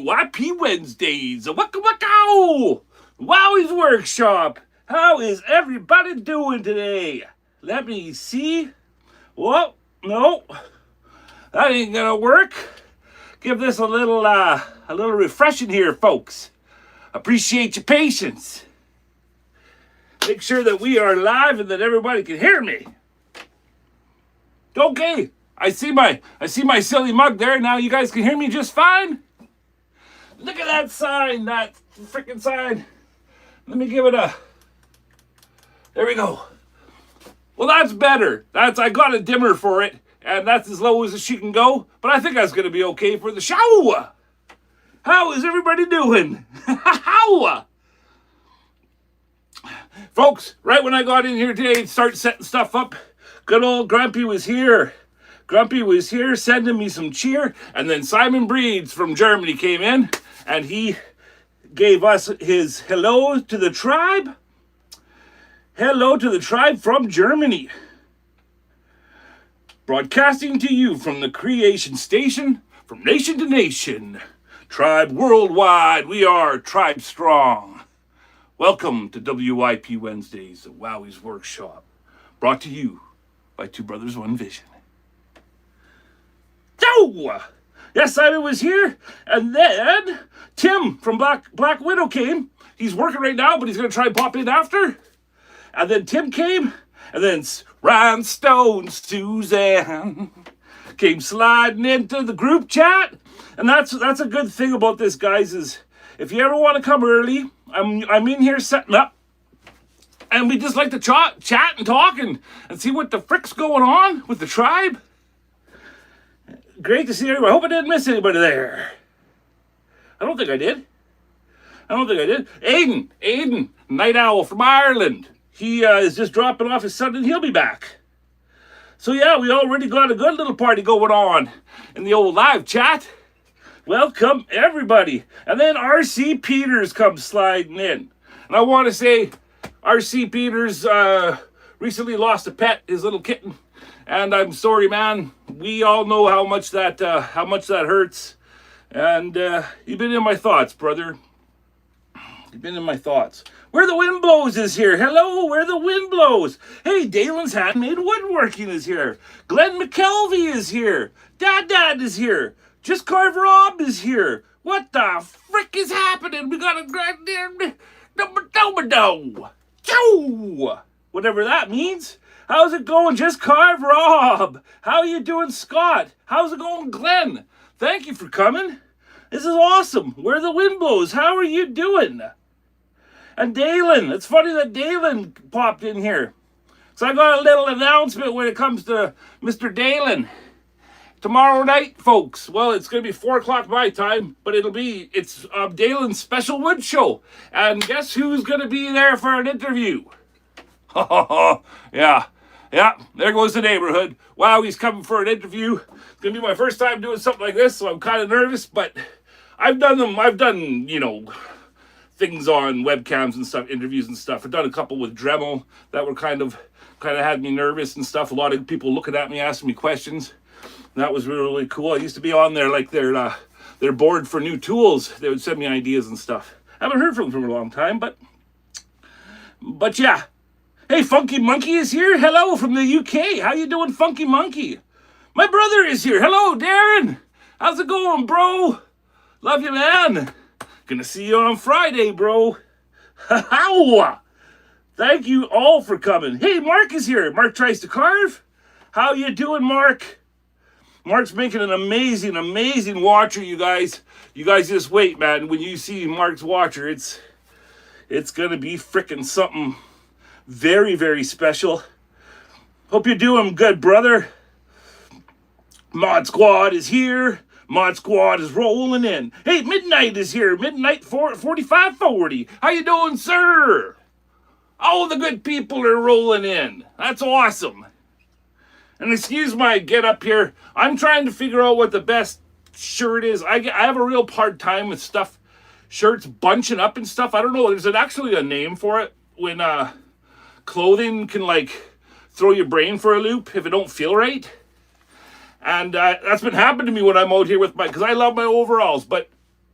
WIP Wednesdays. Waka waka! Wowwy'z Workshop. How is everybody doing today? Let me see. Whoa, no, that ain't gonna work. Give this a little refreshing here, folks. Appreciate your patience. Make sure that we are live and that everybody can hear me. Okay, I see my silly mug there. Now you guys can hear me just fine. Look at that sign, that freaking sign. Let me give it a. There we go. Well, that's better. I got a dimmer for it, and that's as low as she can go. But I think that's gonna be okay for the show. How is everybody doing? How? Folks, right when I got in here today to start setting stuff up, good old Grumpy was here. Grumpy was here sending me some cheer, and then Simon Breeds from Germany came in, and he gave us his hello to the tribe. Hello to the tribe from Germany. Broadcasting to you from the Creation Station, from nation to nation. Tribe worldwide, we are Tribe Strong. Welcome to WIP Wednesdays at Wowwy'z Workshop. Brought to you by Two Brothers, One Vision. So, yes, Simon was here, and then Tim from Black Widow came. He's working right now, but he's going to try and pop in after. And then Tim came, and then Rhinestone Suzanne came sliding into the group chat. And that's a good thing about this, guys, is if you ever want to come early, I'm in here setting up. And we just like to chat and talk and see what the frick's going on with the tribe. Great to see everybody. I hope I didn't miss anybody there. I don't think I did. Aiden, Night Owl from Ireland. He is just dropping off his son and he'll be back. So yeah, we already got a good little party going on in the old live chat. Welcome everybody. And then RC Peters comes sliding in. And I want to say RC Peters recently lost a pet, his little kitten. And I'm sorry, man. We all know how much that hurts. And you've been in my thoughts, brother. You've been in my thoughts. Where the Wind Blows is here. Hello, Where the Wind Blows. Hey, Dalen's Handmade Woodworking is here. Glenn McKelvey is here. Dad is here. Just Carve Rob is here. What the frick is happening? We got a goddamn number. Whatever that means. How's it going, Just Carve Rob? How you doing, Scott? How's it going, Glenn? Thank you for coming. This is awesome. Where the Wind Blows. How are you doing? And Dalen. It's funny that Dalen popped in here. So I got a little announcement when it comes to Mr. Dalen. Tomorrow night, folks. Well, it's going to be 4 o'clock my time, but it's Dalen's special wood show. And guess who's going to be there for an interview? Yeah, there goes the neighborhood. Wow, he's coming for an interview. It's going to be my first time doing something like this, so I'm kind of nervous, but I've done, things on webcams and stuff, interviews and stuff. I've done a couple with Dremel that were kind of had me nervous and stuff. A lot of people looking at me, asking me questions. And that was really, really cool. I used to be on there like their board for new tools. They would send me ideas and stuff. I haven't heard from them for a long time, but yeah. Hey, Funky Monkey is here. Hello from the UK. How you doing, Funky Monkey? My brother is here. Hello, Darren. How's it going, bro? Love you, man. Gonna see you on Friday, bro. How? Thank you all for coming. Hey, Mark is here. Mark Tries to Carve. How you doing, Mark? Mark's making an amazing watcher, you guys. You guys just wait, man. When you see Mark's watcher, it's gonna be frickin' something very, very special. Hope you're doing good, brother. Mod Squad is here. Mod Squad is rolling in. Hey, Midnight is here. Midnight 4540. How you doing, sir? All the good people are rolling in. That's awesome. And excuse my get up here. I'm trying to figure out what the best shirt is. I have a real hard time with shirts bunching up and stuff. I don't know. There's actually a name for it when clothing can throw your brain for a loop if it don't feel right. And that's been happening to me when I'm out here with because I love my overalls, but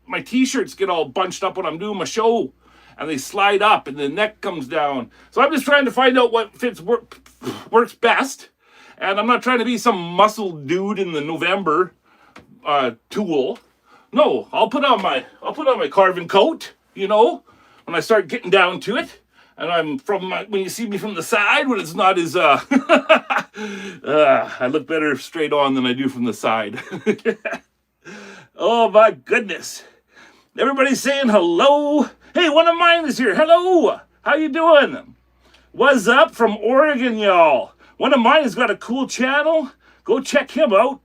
my t-shirts get all bunched up when I'm doing my show, and they slide up and the neck comes down. So I'm just trying to find out what works best. And I'm not trying to be some muscle dude in the November tool. No, I'll put on my carving coat, you know, when I start getting down to it. And I'm when you see me from the side, when it's not as I look better straight on than I do from the side. Oh my goodness. Everybody's saying hello. Hey, one of mine is here. Hello. How you doing? What's up from Oregon, y'all? One of mine has got a cool channel. Go check him out.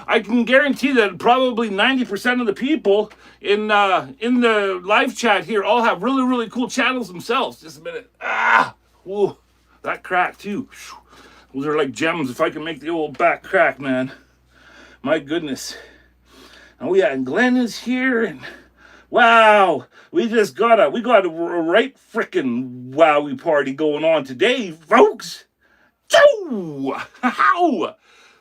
I can guarantee that probably 90% of the people in the live chat here all have really, really cool channels themselves. Just a minute. Whoa, that cracked too. Those are like gems if I can make the old back crack, man. My goodness. Oh yeah, and Glenn is here, and wow, we got a right frickin' wowie party going on today, folks. Choo! How?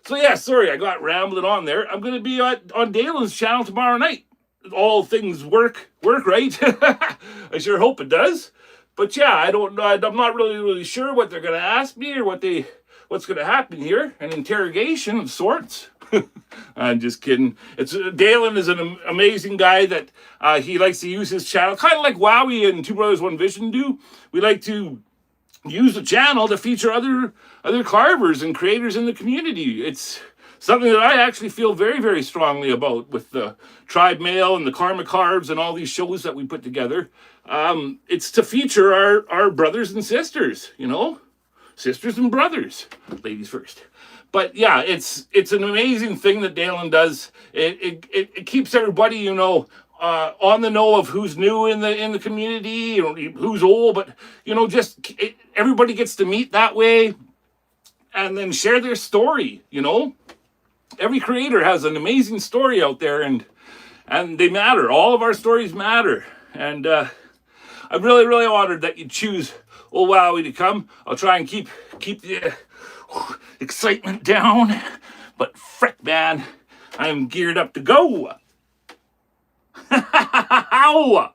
So yeah, sorry, I got rambling on there. I'm gonna be on Dalen's channel tomorrow night. All things work right. I sure hope it does. But yeah, I don't know. I'm not really sure what they're gonna ask me or what's gonna happen here. An interrogation of sorts. I'm just kidding. Dalen is an amazing guy that he likes to use his channel, kind of like Wowie and Two Brothers One Vision do. We like to use the channel to feature other carvers and creators in the community. It's something that I actually feel very, very strongly about with the Tribe Mail and the Karma Carves and all these shows that we put together. It's to feature our brothers and sisters, you know, sisters and brothers, ladies first. But yeah, it's an amazing thing that Dalen does. It keeps everybody, you know, on the know of who's new in the community, you know, who's old, but you know, everybody gets to meet that way and then share their story, you know. Every creator has an amazing story out there, and they matter. All of our stories matter. And I'm really, really honored that you choose old Wowie to come. I'll try and keep the excitement down, but frick, man, I'm geared up to go. Ow!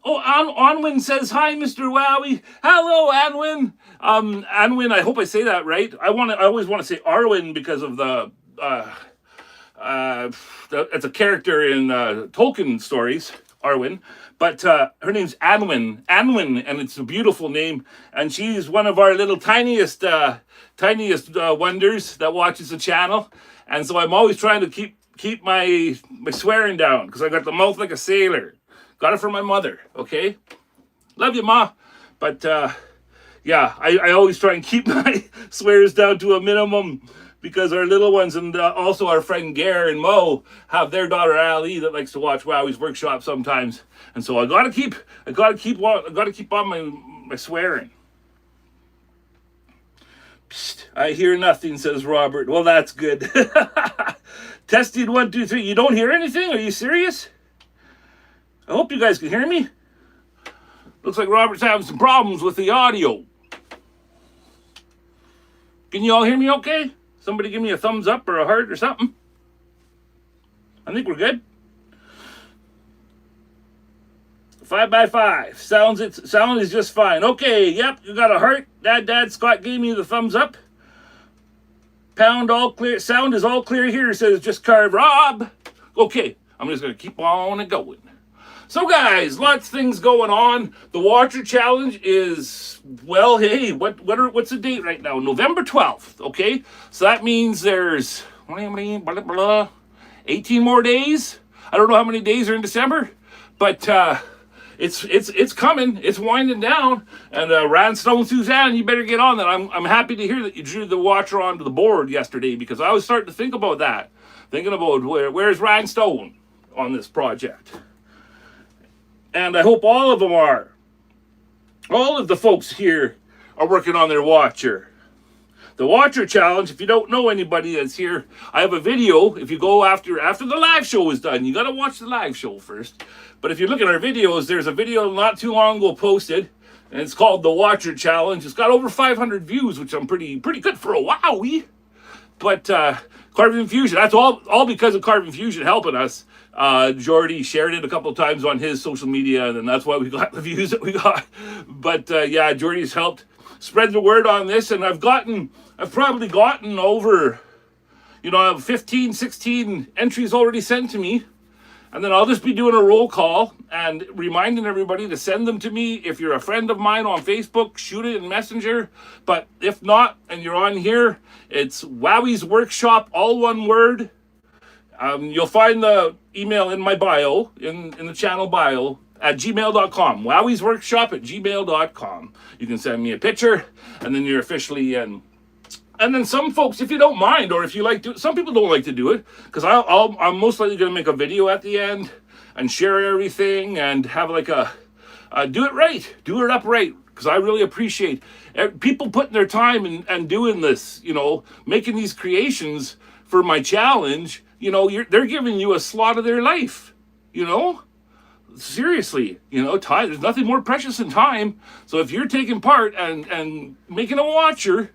Oh, Anwin says, hi, Mr. Wowie. Hello, Anwin. Anwin, I hope I say that right. I always want to say Arwen because of it's a character in Talkin stories, Arwen. But her name's Anwin, and it's a beautiful name. And she's one of our little tiniest wonders that watches the channel. And so I'm always trying to keep my swearing down because I got the mouth like a sailor. Got it from my mother, okay? Love you, Ma. But yeah, I always try and keep my swears down to a minimum because our little ones and also our friend Gare and Mo have their daughter Ali that likes to watch Wowwy'z Workshop sometimes. And so I gotta keep on my swearing. Psst, I hear nothing, says Robert. Well, that's good. Testing 1, 2, 3. You don't hear anything? Are you serious? I hope you guys can hear me. Looks like Robert's having some problems with the audio. Can you all hear me okay? Somebody give me a thumbs up or a heart or something. I think we're good. 5x5. Sound is just fine. Okay, yep, you got a heart. Dad, Scott gave me the thumbs up. Pound all clear. Sound is all clear here, says just carve Rob. Okay, I'm just gonna keep on and going. So guys, lots of things going on. The Watcher Challenge is, well, hey, what's the date right now? November 12th, okay? So that means there's 18 more days. I don't know how many days are in December, but it's coming. It's winding down. And Randstone Suzanne, you better get on that. I'm happy to hear that you drew the Watcher onto the board yesterday because I was starting to think about that. Thinking about where's Randstone on this project. And I hope all of them are. All of the folks here are working on their Watcher. The Watcher Challenge, if you don't know anybody that's here, I have a video. If you go after the live show is done, you got to watch the live show first. But if you look at our videos, there's a video not too long ago posted, and it's called The Watcher Challenge. It's got over 500 views, which I'm pretty good for a Wowie. But Carbide Fusion, that's all because of Carbide Fusion helping us. Jordy shared it a couple of times on his social media, and that's why we got the views that we got. But yeah, Jordy's helped spread the word on this, and I've probably gotten over, I have 15, 16 entries already sent to me. And then I'll just be doing a roll call and reminding everybody to send them to me. If you're a friend of mine on Facebook, shoot it in Messenger. But if not, and you're on here, it's Wowwy'z Workshop, all one word. You'll find the email in my bio, in the channel bio, at gmail.com. Wowwy'z Workshop at gmail.com. You can send me a picture, and then you're officially in. And then some folks, if you don't mind, or if you like to, some people don't like to do it, because I'm most likely going to make a video at the end and share everything and have like do it right, do it up right, because I really appreciate people putting their time and doing this, making these creations for my challenge. They're giving you a slot of their life, seriously, time, there's nothing more precious than time. So if you're taking part and making a watcher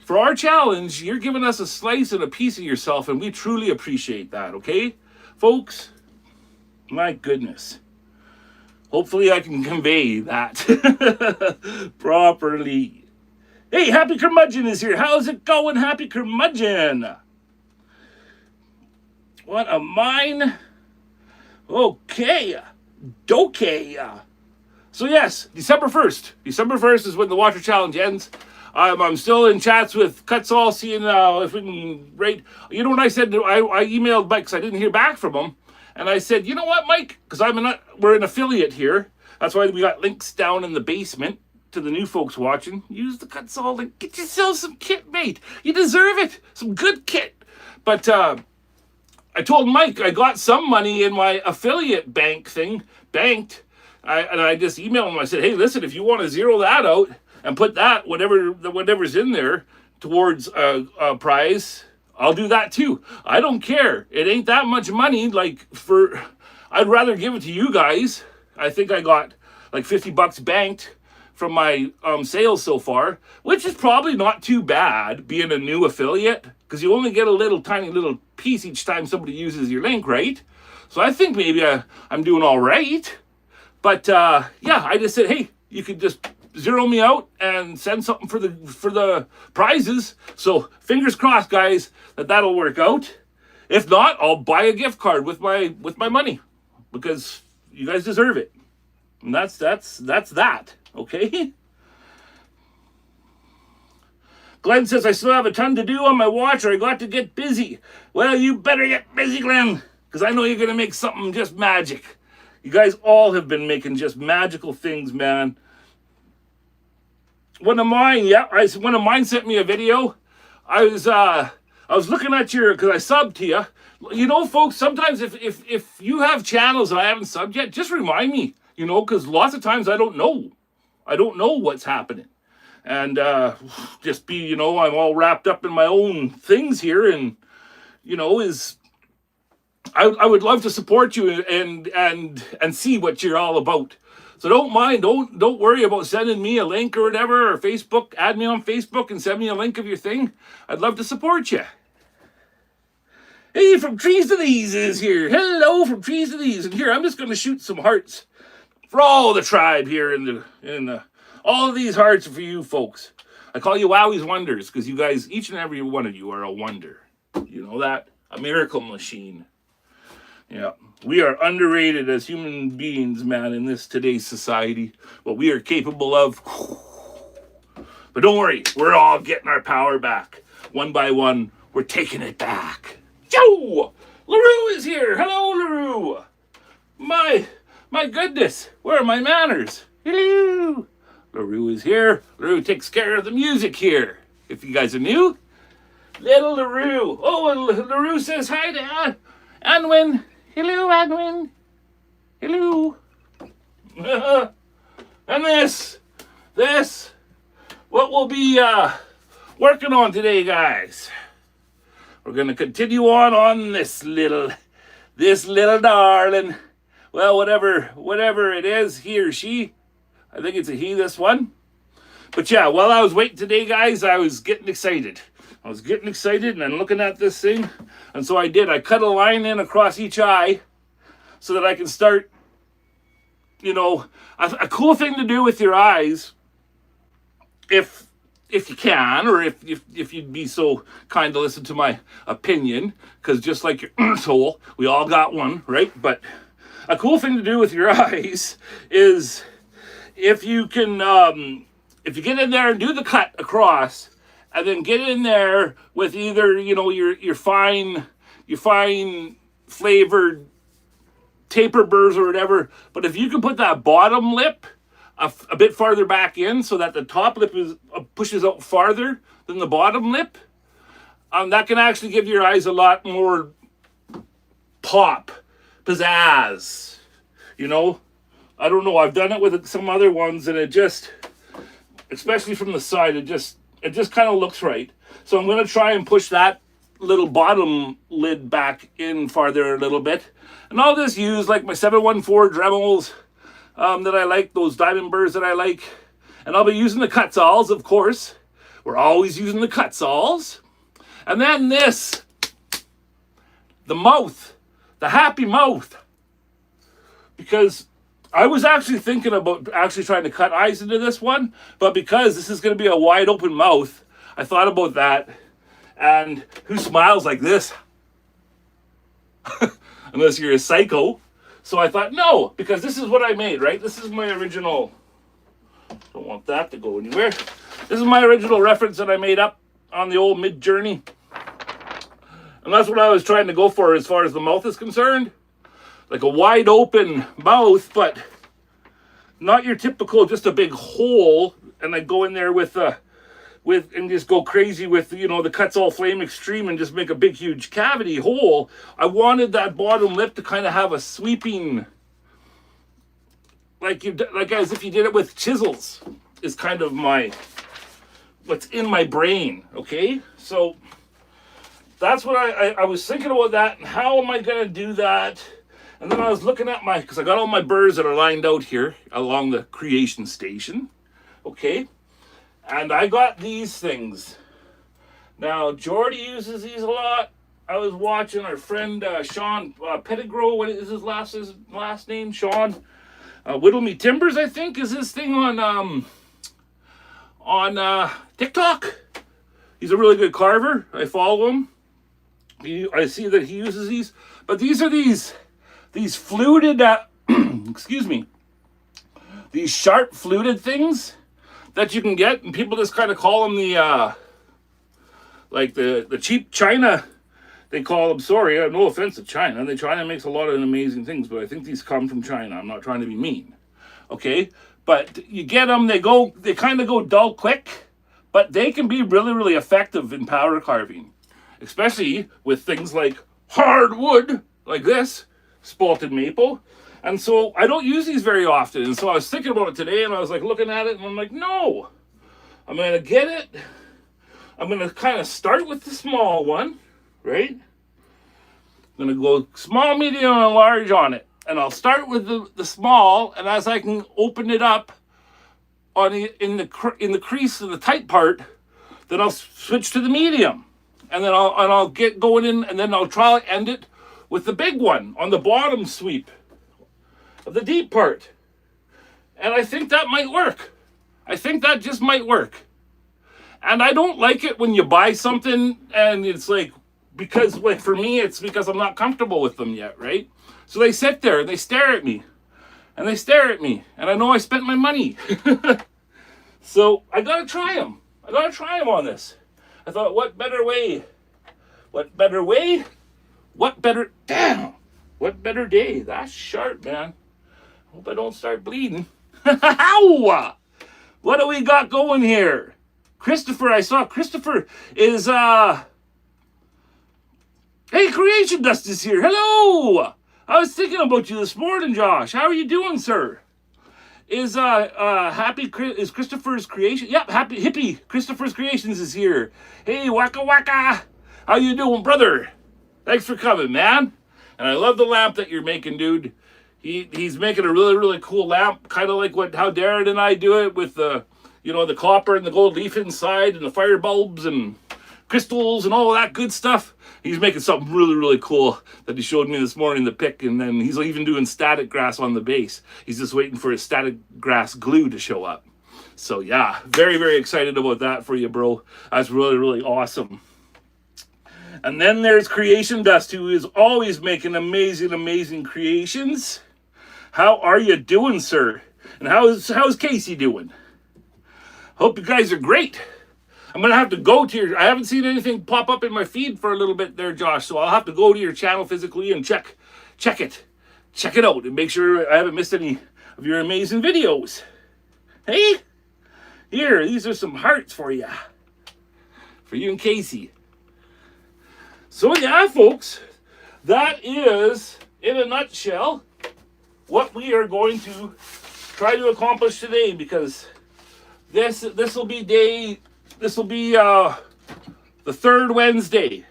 for our challenge, you're giving us a slice and a piece of yourself, and we truly appreciate that, okay? Folks, my goodness. Hopefully I can convey that properly. Hey, Happy Curmudgeon is here. How's it going, Happy Curmudgeon? What a mine. Okay. So yes, December 1st. December 1st is when the Watcher Challenge ends. I'm still in chats with Kutzall, seeing if we can rate. You know what I said? I emailed Mike because I didn't hear back from him. And I said, you know what, Mike? Because we're an affiliate here. That's why we got links down in the basement to the new folks watching. Use the Kutzall link. Get yourself some kit, mate. You deserve it. Some good kit. But I told Mike I got some money in my affiliate bank thing, banked. And I just emailed him. I said, hey, listen, if you want to zero that out, and put that, whatever's in there, towards a prize, I'll do that too. I don't care. It ain't that much money. I'd rather give it to you guys. I think I got like $50 banked from my sales so far, which is probably not too bad being a new affiliate, because you only get a tiny little piece each time somebody uses your link, right? So I think maybe I'm doing all right. But yeah, I just said, hey, you could just zero me out and send something for the prizes. So fingers crossed, guys, that'll work out. If not, I'll buy a gift card with my money, because you guys deserve it. And that's that. Okay. Glenn says, I still have a ton to do on my watcher. I got to get busy. Well, you better get busy, Glenn, because I know you're gonna make something just magic. You guys all have been making just magical things, man. One of mine sent me a video. I was looking at because I subbed to you. Folks, sometimes if you have channels and I haven't subbed yet, just remind me, because lots of times I don't know what's happening. And just be, I'm all wrapped up in my own things here, and I would love to support you and see what you're all about. So don't worry about sending me a link or whatever, or Facebook, add me on Facebook and send me a link of your thing. I'd love to support you. Hey, From Trees to These is here. Hello, From Trees to These. And here, I'm just going to shoot some hearts for all the tribe here all of these hearts are for you folks. I call you Wowwy'z Wonders, because you guys, each and every one of you are a wonder. You know that? A miracle machine. Yeah, we are underrated as human beings, man, in today's society. What we are capable of. But don't worry, we're all getting our power back. One by one, we're taking it back. Joe! LaRue is here. Hello, LaRue. My goodness, where are my manners? Hello. LaRue is here. LaRue takes care of the music here. If you guys are new, little LaRue. Oh, and LaRue says hi to Anwin. Hello, Anwin. Hello. And this, what we'll be working on today, guys. We're gonna continue on this little darling. Well, whatever it is, he or she. I think it's a he, this one. But yeah, while I was waiting today, guys, I was getting excited. And I'm looking at this thing. And so I cut a line in across each eye. so that I can start, you know, a cool thing to do with your eyes, if you can, or if you'd be so kind to listen to my opinion, because just like your soul, we all got one, right? But a cool thing to do with your eyes is if you can, if you get in there and do the cut across, and then get in there with either, you know, your fine flavored taper burrs or whatever. But if you can put that bottom lip a bit farther back in, so that the top lip pushes out farther than the bottom lip, that can actually give your eyes a lot more pop, pizzazz. You know, I don't know. I've done it with some other ones, and it just, especially from the side, it just kind of looks right. So I'm going to try and push that little bottom lid back in farther a little bit. And I'll just use like my 714 Dremels that I like, those diamond burrs that I like. And I'll be using the Kutzalls, of course. We're always using the Kutzalls. And then this, the mouth, the happy mouth. Because I was actually thinking about actually trying to cut eyes into this one, but because this is going to be a wide open mouth, I thought about that. And who smiles like this? Unless you're a psycho. So I thought, no, because this is what I made, right? This is my original. Don't want that to go anywhere. This is my original reference that I made up on the old Mid-Journey. And that's what I was trying to go for as far as the mouth is concerned. Like a wide open mouth, but not your typical just a big hole, and I go in there with and just go crazy with, you know, the Kutzall Flame Extreme and just make a big huge cavity hole. I wanted that bottom lip to kind of have a sweeping, like as if you did it with chisels, is kind of what's in my brain. Okay, so that's what I was thinking about that, and how am I gonna do that? And then I was looking at because I got all my burrs that are lined out here along the creation station. Okay. And I got these things. Now, Jordy uses these a lot. I was watching our friend Sean Pettigrew. What is his last name? Sean. Whittle Me Timbers, I think, is his thing on TikTok. He's a really good carver. I follow him. I see that he uses these. But these are these fluted, excuse me, these sharp fluted things that you can get, and people just kind of call them the cheap China. They call them. Sorry, I have no offense to China. China makes a lot of amazing things, but I think these come from China. I'm not trying to be mean, okay? But you get them. They kind of go dull quick, but they can be really, really effective in powder carving, especially with things like hardwood like this. Spalted maple. And so I don't use these very often. And so I was thinking about it today, and I was like looking at it, and I'm like, no, I'm going to get it. I'm going to kind of start with the small one, right? I'm going to go small, medium, and large on it. And I'll start with the small, and as I can open it up in the crease of the tight part, then I'll switch to the medium. And then I'll get going in, and then I'll try to end it with the big one on the bottom sweep of the deep part. And I think that might work. I think that just might work. And I don't like it when you buy something and it's like, because like for me, it's because I'm not comfortable with them yet, right? So they sit there and they stare at me. And they stare at me. And I know I spent my money. So I gotta try them. I gotta try them on this. I thought, what better day? What better day? That's sharp, man. Hope I don't start bleeding. Ow! What do we got going here? Christopher, I saw Christopher is, hey, Creation Dust is here. Hello! I was thinking about you this morning, Josh. How are you doing, sir? Is Christopher's Creation? Yep, Happy Hippie Christopher's Creations is here. Hey, waka waka. How you doing, brother? Thanks for coming, man. And I love the lamp that you're making, dude. He's making a really, really cool lamp, kind of like how Darren and I do it with the, you know, the copper and the gold leaf inside and the fire bulbs and crystals and all that good stuff. He's making something really, really cool that he showed me this morning, the pick, and then he's even doing static grass on the base. He's just waiting for his static grass glue to show up. So yeah, very, very excited about that for you, bro. That's really, really awesome. And then there's Creation Dust, who is always making amazing, amazing creations. How are you doing, sir? And how's Casey doing? Hope you guys are great. I'm going to have to go to your... I haven't seen anything pop up in my feed for a little bit there, Josh, so I'll have to go to your channel physically and check it. Check it out and make sure I haven't missed any of your amazing videos. Hey, here, these are some hearts for you. For you and Casey. So yeah, folks, that is, in a nutshell, what we are going to try to accomplish today, because this will be the third Wednesday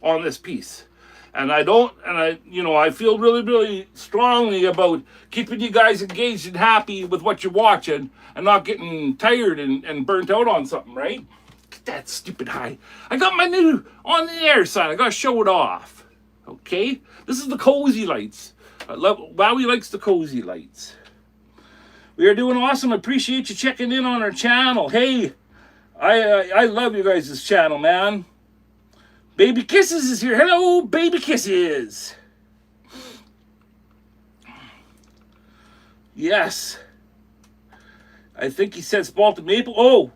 on this piece. And I feel really, really strongly about keeping you guys engaged and happy with what you're watching and not getting tired and burnt out on something, right? Get that stupid high. I got my new on the air side. I got to show it off. Okay? This is the cozy lights. Wowie likes the cozy lights. We are doing awesome. Appreciate you checking in on our channel. Hey, I love you guys' channel, man. Baby Kisses is here. Hello, Baby Kisses. Yes. I think he said spalted maple. Oh,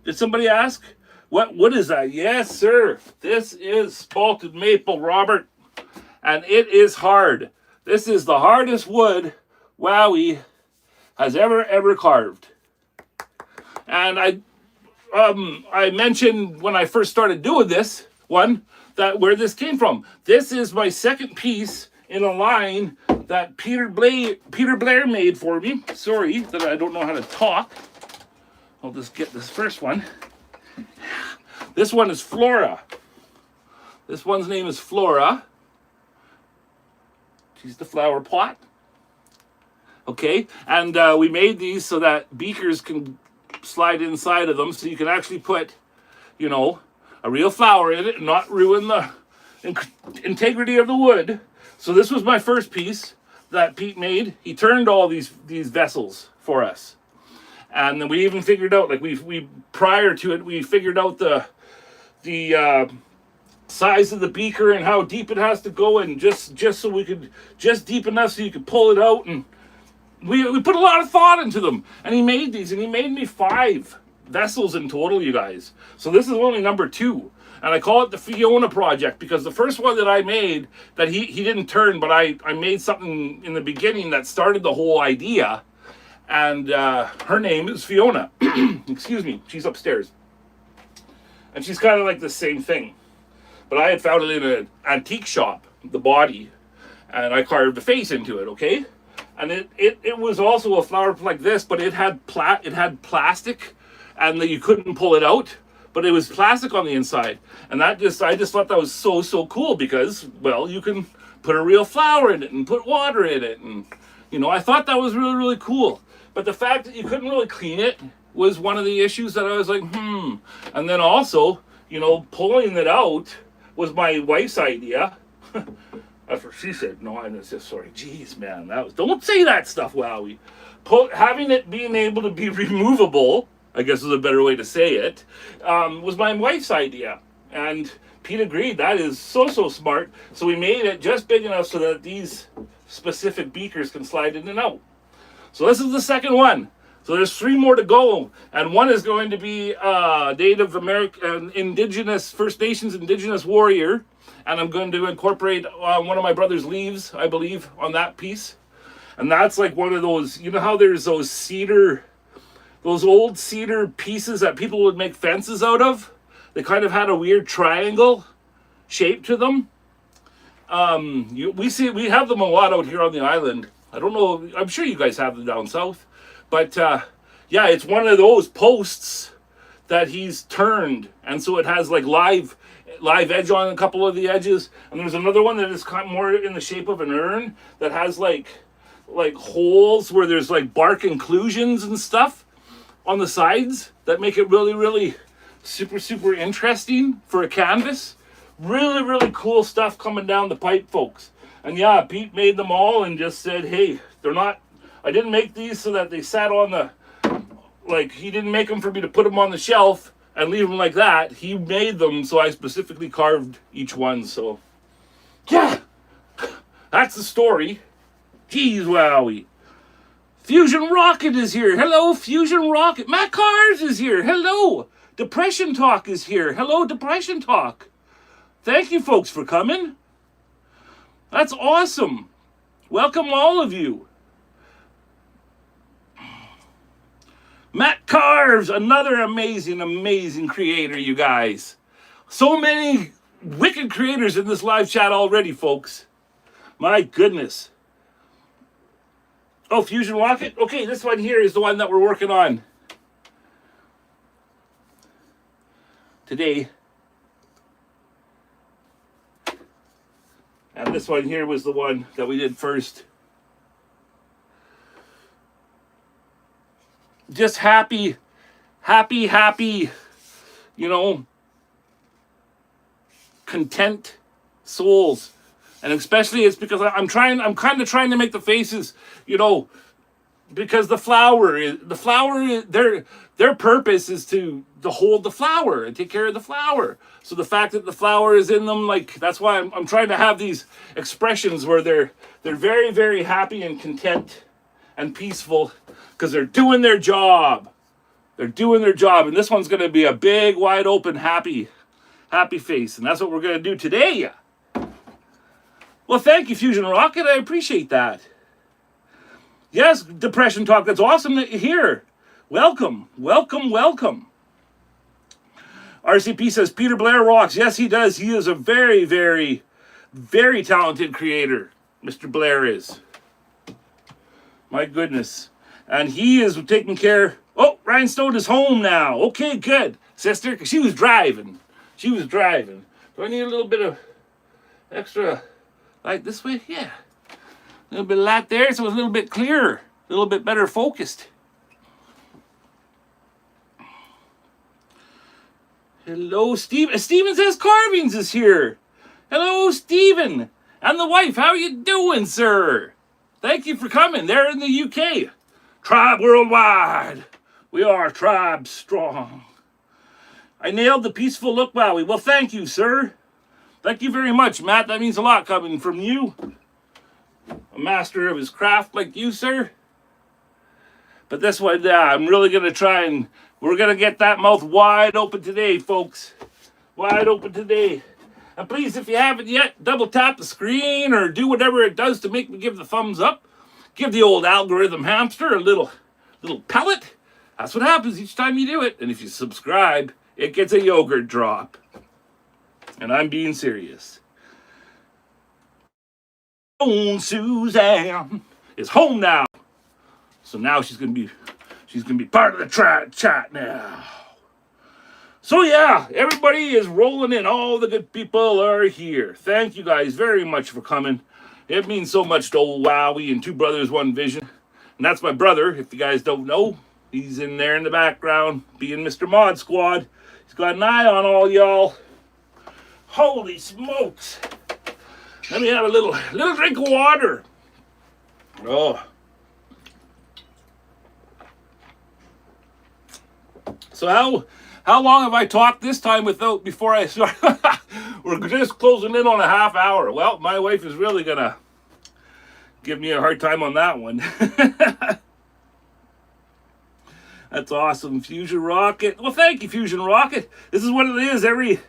did somebody ask? What is that? Yes, sir. This is spalted maple, Robert. And it is hard. This is the hardest wood Wowie has ever carved. And I mentioned when I first started doing this one that where this came from. This is my second piece in a line that Peter Blair made for me. Sorry that I don't know how to talk. I'll just get this first one. This one is Flora. This one's name is Flora. She's the flower pot. Okay, and we made these so that beakers can slide inside of them, so you can actually put, a real flower in it and not ruin the integrity of the wood. So this was my first piece that Pete made. He turned all these vessels for us, and then we even figured out, like we prior to it, we figured out the size of the beaker and how deep it has to go, and just so we could deep enough so you could pull it out, and we put a lot of thought into them. And he made these, and he made me 5 vessels in total, you guys. So this is only number 2, and I call it the Fiona project, because the first one that I made that he didn't turn, but I made something in the beginning that started the whole idea, and her name is Fiona. Excuse me, she's upstairs, and she's kind of like the same thing, but I had found it in an antique shop, the body, and I carved a face into it. Okay, and it was also a flower like this, but it had plastic, and you couldn't pull it out, but it was plastic on the inside, and I just thought that was so cool, because, well, you can put a real flower in it and put water in it, and I thought that was really, really cool. But the fact that you couldn't really clean it was one of the issues that I was like, and then also, pulling it out was my wife's idea. That's what she said. No, I'm just sorry. Jeez, man, don't say that stuff, Wowie. Having it being able to be removable, I guess is a better way to say it, was my wife's idea. And Pete agreed. That is so smart. So we made it just big enough so that these specific beakers can slide in and out. So this is the second one. So there's 3 more to go, and one is going to be Native American, Indigenous, First Nations Indigenous warrior, and I'm going to incorporate one of my brother's leaves, I believe, on that piece. And that's like one of those, how there's those old cedar pieces that people would make fences out of? They kind of had a weird triangle shape to them. We have them a lot out here on the island. I don't know, I'm sure you guys have them down south. But yeah, it's one of those posts that he's turned, and so it has like live edge on a couple of the edges. And there's another one that is kind of more in the shape of an urn that has like holes where there's like bark inclusions and stuff on the sides that make it really, really super, super interesting for a canvas. Really, really cool stuff coming down the pipe, folks. And yeah, Pete made them all and just said, hey, they're not, I didn't make these so that they sat on the, like, he didn't make them for me to put them on the shelf and leave them like that. He made them so I specifically carved each one. So, yeah, that's the story. Jeez, wowie. Fusion Rocket is here. Hello, Fusion Rocket. Matt Cars is here. Hello. Depression Talk is here. Hello, Depression Talk. Thank you, folks, for coming. That's awesome. Welcome, all of you. Matt Carves, another amazing, amazing creator, you guys. So many wicked creators in this live chat already, folks. My goodness. Oh, Fusion Rocket? Okay, this one here is the one that we're working on today. And this one here was the one that we did first. Just happy, you know, content souls. And especially it's because I'm kind of trying to make the faces, you know, because their purpose is to hold the flower and take care of the flower. So the fact that the flower is in them, like, that's why I'm trying to have these expressions where they're very, very happy and content and peaceful because they're doing their job. They're doing their job. And this one's going to be a big, wide open, happy face. And that's what we're going to do today. Well, thank you, Fusion Rocket. I appreciate that. Yes, Depression Talk. That's awesome that you're here. Welcome, welcome, welcome. RCP says, Peter Blair rocks. Yes, he does. He is a very, very, very talented creator. Mr. Blair is. My goodness. And he is taking care. Oh, Rhinestone is home now. Okay, good. Sister, because she was driving. Do I need a little bit of extra light this way? Yeah. A little bit of light there so it's a little bit clearer. A little bit better focused. Hello, Steve. Steven says Carvings is here. Hello, Steven. And the wife, how are you doing, sir? Thank you for coming. They're in the UK. Tribe worldwide. We are tribe strong. I nailed the peaceful look, Wowie. Well, thank you, sir. Thank you very much, Matt. That means a lot coming from you. A master of his craft like you, sir. But this one, I'm really going to try and we're going to get that mouth wide open today, folks. Wide open today. And please, if you haven't yet, double tap the screen or do whatever it does to make me give the thumbs up. Give the old algorithm hamster a little pellet. That's what happens each time you do it. And if you subscribe, it gets a yogurt drop. And I'm being serious. Suzanne is home now. So now she's gonna be part of the chat now. So yeah, everybody is rolling in. All the good people are here. Thank you guys very much for coming. It means so much to old Wowie and Two Brothers One Vision. And that's my brother, if you guys don't know. He's in there in the background, being Mr. Mod Squad. He's got an eye on all y'all. Holy smokes. Let me have a little drink of water. Oh. So how long have I talked this time before I start? We're just closing in on a half hour. Well, my wife is really gonna give me a hard time on that one. That's awesome, Fusion Rocket. Well, thank you, Fusion Rocket. This is what it is. Every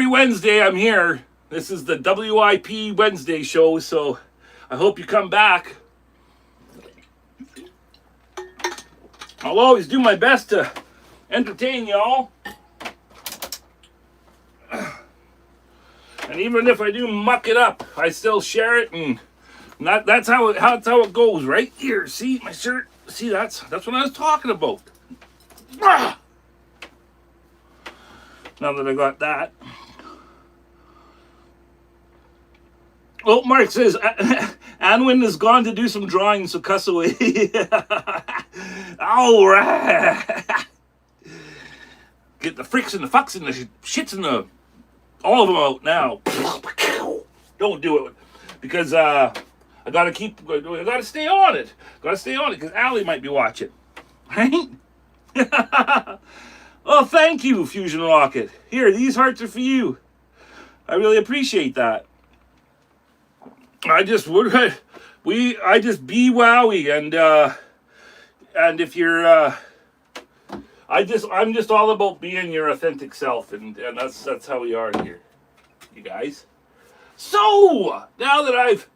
Wednesday I'm here. This is the WIP Wednesday show, so I hope you come back. I'll always do my best to entertain y'all. And even if I do muck it up, I still share it, and that's how it goes, right? Here, see my shirt? See, that's what I was talking about. Ah! Now that I got that. Oh, Mark says, Anwin has gone to do some drawing, so cuss away. All right. Get the fricks and the fucks and the shits and the all of them out now. Don't do it because I gotta stay on it. Gotta stay on it because Allie might be watching. Right? Oh, thank you, Fusion Rocket. Here, these hearts are for you. I really appreciate that. I just be wowie and if you're I'm just all about being your authentic self and that's how we are here, you guys. So now that I've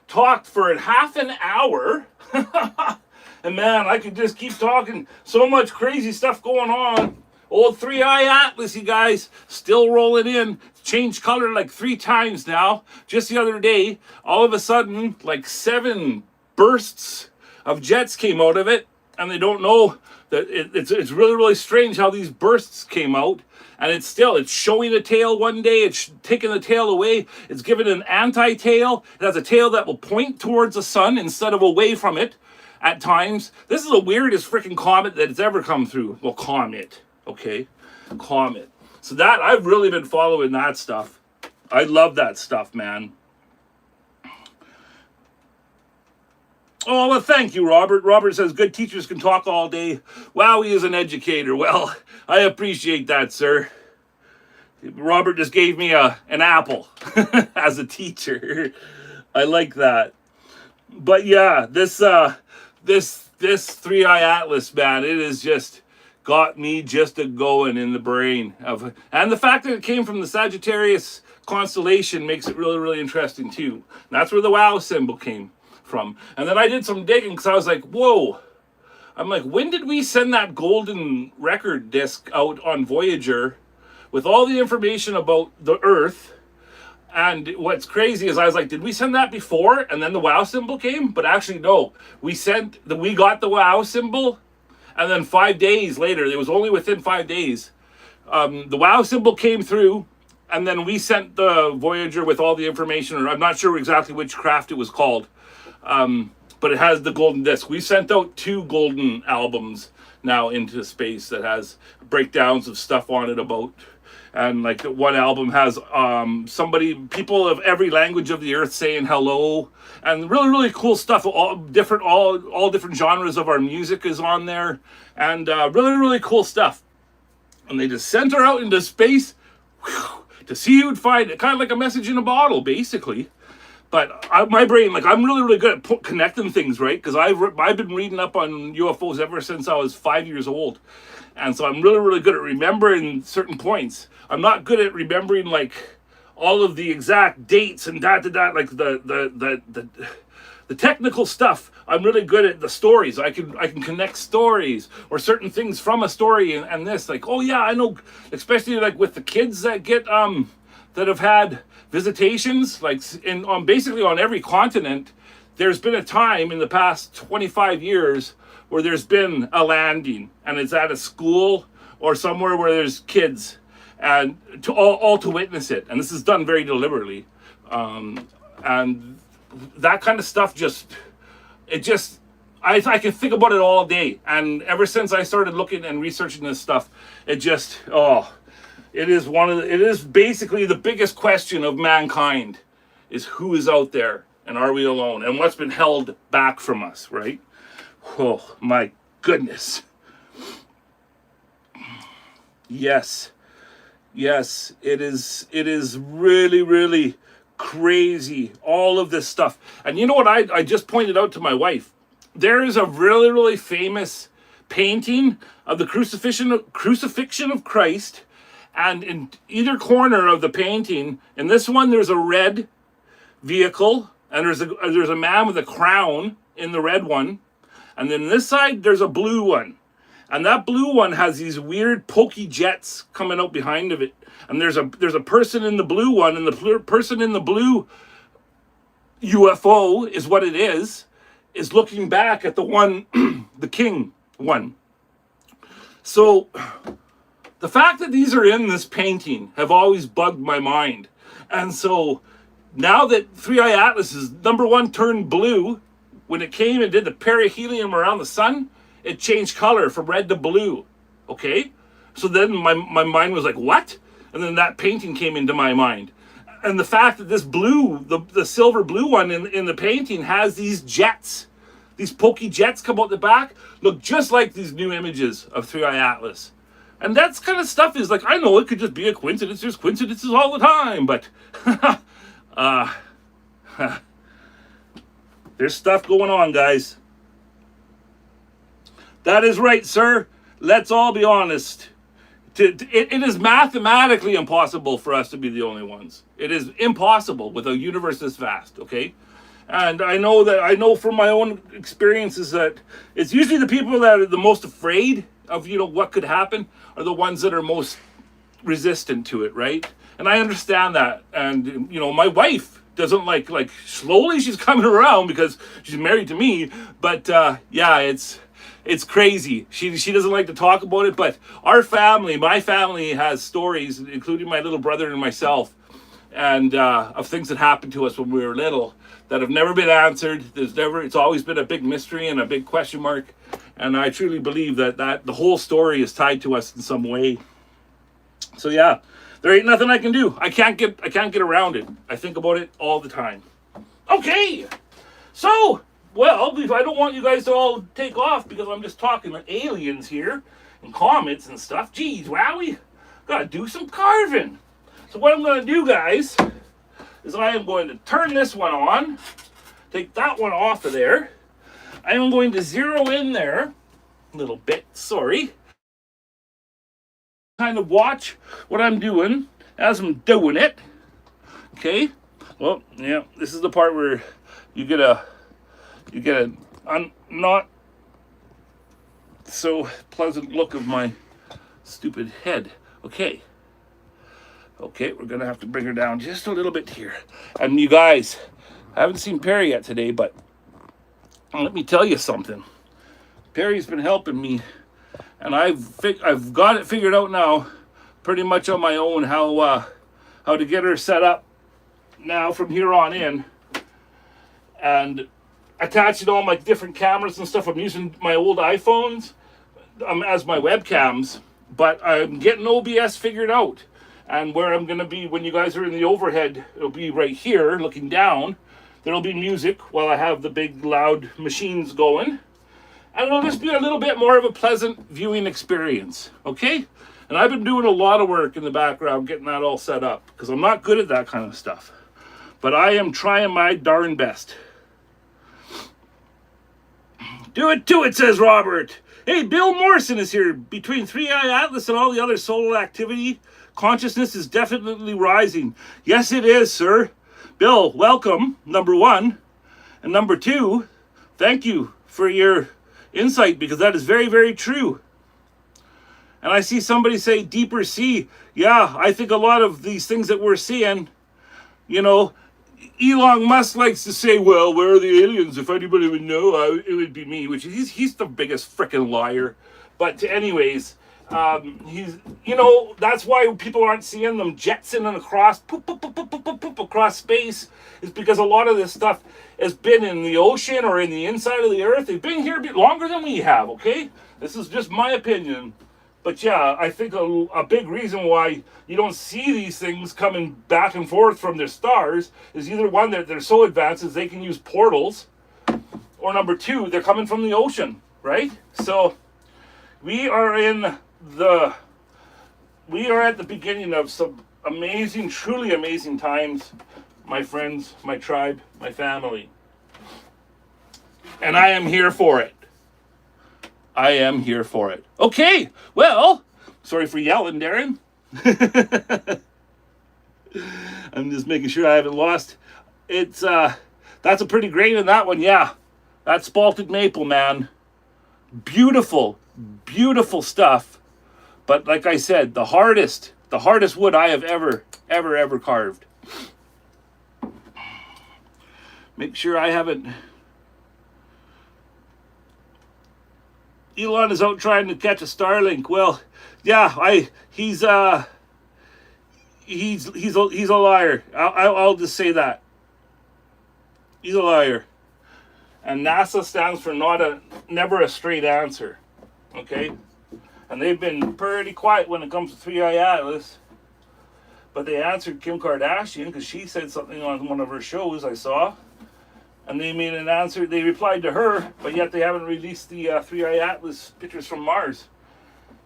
talked for half an hour, and man, I could just keep talking. So much crazy stuff going on. Old 3i Atlas, you guys, still rolling in. Changed color like 3 times now. Just the other day, all of a sudden, like 7 bursts of jets came out of it, and they don't know that it's really, really strange how these bursts came out. And it's showing a tail one day, it's taking the tail away, it's giving an anti-tail. It has a tail that will point towards the sun instead of away from it at times. This is the weirdest freaking comet that it's ever come through. Well, comet, okay? Comet. So that, I've really been following that stuff. I love that stuff, man. Oh, well, thank you, Robert. Robert says, good teachers can talk all day. Wow, he is an educator. Well, I appreciate that, sir. Robert just gave me an apple as a teacher. I like that. But yeah, this 3i Atlas, man, it has just got me just a-going in the brain. And the fact that it came from the Sagittarius constellation makes it really, really interesting, too. And that's where the WOW symbol came from. And then I did some digging because I was like, whoa. I'm like, when did we send that golden record disc out on Voyager with all the information about the Earth? And what's crazy is I was like, did we send that before and then the WOW symbol came? But actually, no. We got the WOW symbol, and then 5 days later, it was only within 5 days, the WOW symbol came through, and then we sent the Voyager with all the information, or I'm not sure exactly which craft it was called. But it has the golden disc. We sent out 2 golden albums now into space that has breakdowns of stuff on it about, and like one album has people of every language of the earth saying hello, and really, really cool stuff. All different genres of our music is on there, and really, really cool stuff. And they just sent her out into space to see who would find it, kind of like a message in a bottle, basically. But my brain, like, I'm really, really good at connecting things, right? Because I've been reading up on UFOs ever since I was 5 years old. And so I'm really, really good at remembering certain points. I'm not good at remembering, like, all of the exact dates and like the technical stuff. I'm really good at the stories. I can connect stories or certain things from a story and this. Like, oh, yeah, I know, especially, like, with the kids that get, that have had visitations, like basically on every continent, there's been a time in the past 25 years where there's been a landing, and it's at a school or somewhere where there's kids, and all to witness it. And this is done very deliberately, and that kind of stuff I can think about it all day. And ever since I started looking and researching this stuff, it is basically the biggest question of mankind is who is out there and are we alone and what's been held back from us, right? Oh my goodness. Yes, it is really, really crazy, all of this stuff. And you know what I just pointed out to my wife? There is a really, really famous painting of the crucifixion of Christ. And in either corner of the painting, in this one, there's a red vehicle, and there's a man with a crown in the red one. And then this side, there's a blue one. And that blue one has these weird pokey jets coming out behind of it. And there's a person in the blue one, and the person in the blue UFO is what it is looking back at the one, the king one. So the fact that these are in this painting have always bugged my mind. And so now that 3i Atlas is #1 turned blue, when it came and did the perihelion around the sun, it changed color from red to blue. Okay? So then my mind was like, what? And then that painting came into my mind. And the fact that this blue, the silver blue one in the painting has these jets, these pokey jets come out the back, look just like these new images of 3i Atlas. And that's kind of stuff is like, I know it could just be a coincidence. There's coincidences all the time, but there's stuff going on, guys. That is right, sir. Let's all be honest. It is mathematically impossible for us to be the only ones. It is impossible with a universe this vast, okay? And I know from my own experiences that it's usually the people that are the most afraid of, what could happen are the ones that are most resistant to it, right? And I understand that. And, my wife doesn't like slowly she's coming around because she's married to me. But, yeah, it's crazy. She doesn't like to talk about it, but my family has stories, including my little brother and myself, and of things that happened to us when we were little that have never been answered. It's always been a big mystery and a big question mark. And I truly believe that the whole story is tied to us in some way. So yeah, there ain't nothing I can do. I can't get around it. I think about it all the time. Okay, so. Well, I don't want you guys to all take off because I'm just talking to aliens here and comets and stuff. Geez, wowie, gotta do some carving. So what I'm gonna do, guys, is I am going to turn this one on, take that one off of there. I am going to zero in there a little bit, sorry. Kind of watch what I'm doing as I'm doing it. Okay, well, yeah, this is the part where you get a not so pleasant look of my stupid head. Okay, we're gonna have to bring her down just a little bit here. And you guys, I haven't seen Perry yet today, but let me tell you something. Perry's been helping me, and I've got it figured out now, pretty much on my own, how to get her set up now from here on in, and attaching all my different cameras and stuff. I'm using my old iPhones as my webcams, but I'm getting OBS figured out. And where I'm going to be when you guys are in the overhead, it'll be right here looking down. There'll be music while I have the big loud machines going. And it'll just be a little bit more of a pleasant viewing experience, okay? And I've been doing a lot of work in the background getting that all set up because I'm not good at that kind of stuff. But I am trying my darn best. Do it, says Robert. Hey, Bill Morrison is here. Between 3i Atlas and all the other solo activity, consciousness is definitely rising. Yes, it is, sir. Bill, welcome, number one. And number two, thank you for your insight, because that is very, very true. And I see somebody say deeper sea. Yeah, I think a lot of these things that we're seeing, Elon Musk likes to say, well, where are the aliens? If anybody would know, it would be me, which he's the biggest frickin' liar. But anyways, that's why people aren't seeing them jetting across, across space, is because a lot of this stuff has been in the ocean or in the inside of the earth. They've been here a bit longer than we have, okay? This is just my opinion. But yeah, I think a big reason why you don't see these things coming back and forth from their stars is either one, that they're so advanced as they can use portals, or number two, they're coming from the ocean, right? So we are at the beginning of some amazing, truly amazing times, my friends, my tribe, my family. And I am here for it. I am here for it. Okay, well, sorry for yelling, Darren. I'm just making sure I haven't lost. It's, that's a pretty grain in that one, yeah. That's spalted maple, man. Beautiful, beautiful stuff. But like I said, the hardest wood I have ever carved. Make sure I haven't... Elon is out trying to catch a Starlink. Well, yeah, he's a liar. I'll just say that. He's a liar. And NASA stands for not never a straight answer. Okay? And they've been pretty quiet when it comes to 3i Atlas. But they answered Kim Kardashian because she said something on one of her shows I saw. And they made an answer. They replied to her, but yet they haven't released the 3i Atlas pictures from Mars.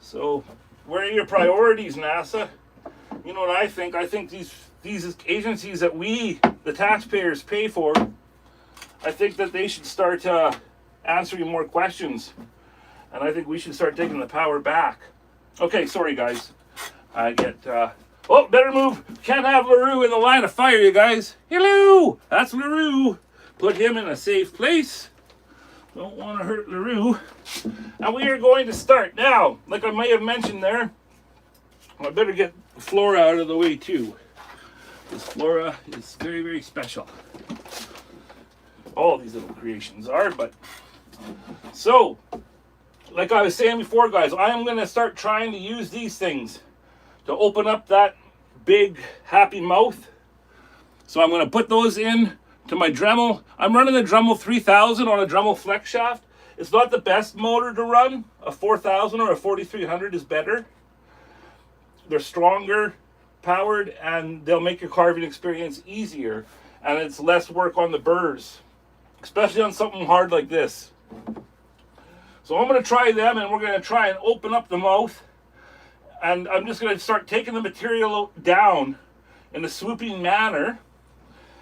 So, where are your priorities, NASA? You know what I think? I think these agencies that we, the taxpayers, pay for, I think that they should start answering more questions. And I think we should start taking the power back. Okay, sorry guys. I get, oh, better move. Can't have LaRue in the line of fire, you guys. Hello, that's LaRue. Put him in a safe place. Don't want to hurt LaRue. And we are going to start. Now, like I may have mentioned there, I better get Flora out of the way too. This Flora is very, very special. All these little creations are, but... So, like I was saying before, guys, I am going to start trying to use these things to open up that big, happy mouth. So I'm going to put those in to my Dremel. I'm running a Dremel 3000 on a Dremel Flexshaft. It's not the best motor to run. A 4000 or a 4300 is better. They're stronger, powered, and they'll make your carving experience easier. And it's less work on the burrs, especially on something hard like this. So I'm going to try them, and we're going to try and open up the mouth. And I'm just going to start taking the material down in a swooping manner.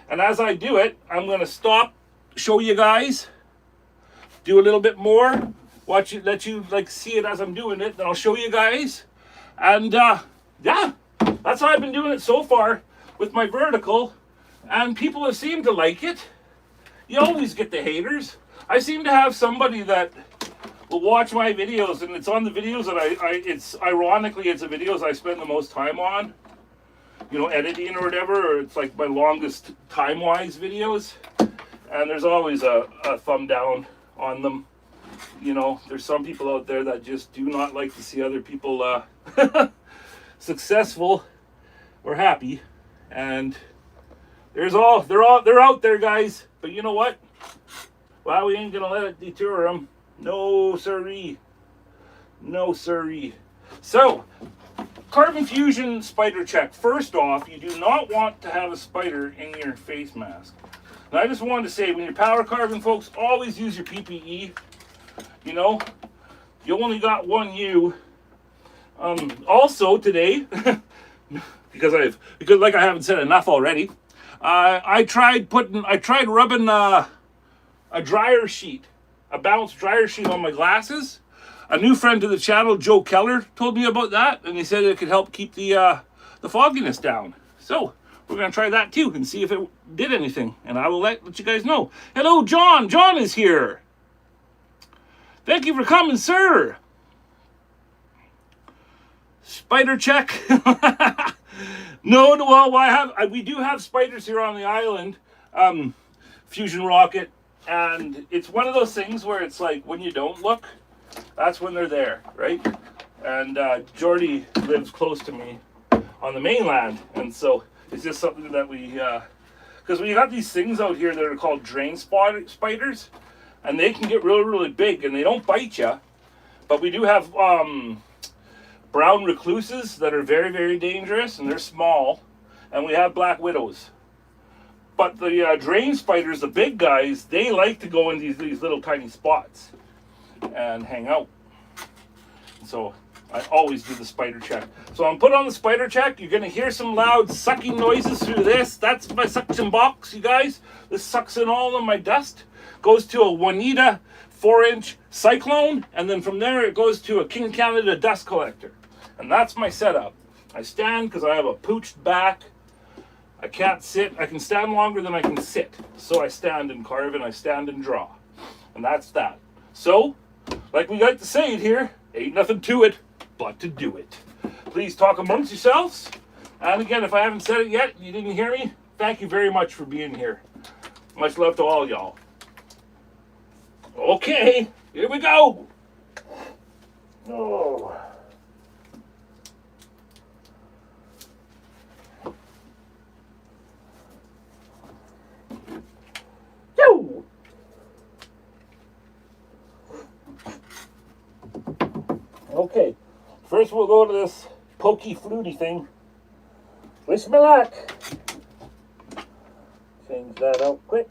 And as I do it, I'm going to stop, show you guys, do a little bit more, watch it, let you like see it as I'm doing it. Then I'll show you guys. And yeah, that's how I've been doing it so far with my vertical. And people have seemed to like it. You always get the haters. I seem to have somebody that will watch my videos, and it's on the videos that it's ironically, it's the videos I spend the most time on. You know, editing or whatever, or it's like my longest time-wise videos. And there's always a thumb down on them. You know, there's some people out there that just do not like to see other people successful or happy. And they're out there, guys. But you know what? Well, we ain't gonna let it deter them. No siree. No siree. So, Carbon Fusion spider check. First off, you do not want to have a spider in your face mask. And I just wanted to say, when you're power carving, folks, always use your PPE. You know, you only got one you. Also today, because like I haven't said enough already, I tried rubbing a dryer sheet, a balanced dryer sheet on my glasses. A new friend to the channel, Joe Keller, told me about that, and he said it could help keep the fogginess down. So we're gonna try that too and see if it did anything, and I will let you guys know. Hello, John. John is here. Thank you for coming, sir. Spider check. No, well, we do have spiders here on the island. Fusion rocket, and it's one of those things where it's like when you don't look, that's when they're there, right? And Jordy lives close to me on the mainland, and so it's just something that we, because when you got these things out here that are called drain spiders, and they can get really, really big, and they don't bite you, but we do have brown recluses that are very, very dangerous, and they're small, and we have black widows. But the drain spiders, the big guys, they like to go in these little tiny spots and hang out. So I always do the spider check. So I'm put on the spider check. You're going to hear some loud sucking noises through this. That's my suction box, you guys. This sucks in all of my dust. Goes to a Juanita 4-inch cyclone, and then from there it goes to a King Canada dust collector. And that's my setup. I stand because I have a pooched back. I can't sit. I can stand longer than I can sit. So I stand and carve, and I stand and draw. And that's that. So, like we like to say it here, ain't nothing to it but to do it. Please talk amongst yourselves. And again, if I haven't said it yet, you didn't hear me, thank you very much for being here. Much love to all y'all. Okay, here we go. Oh. Yo. Okay, first we'll go to this pokey fluty thing. Wish me luck. Change that out quick.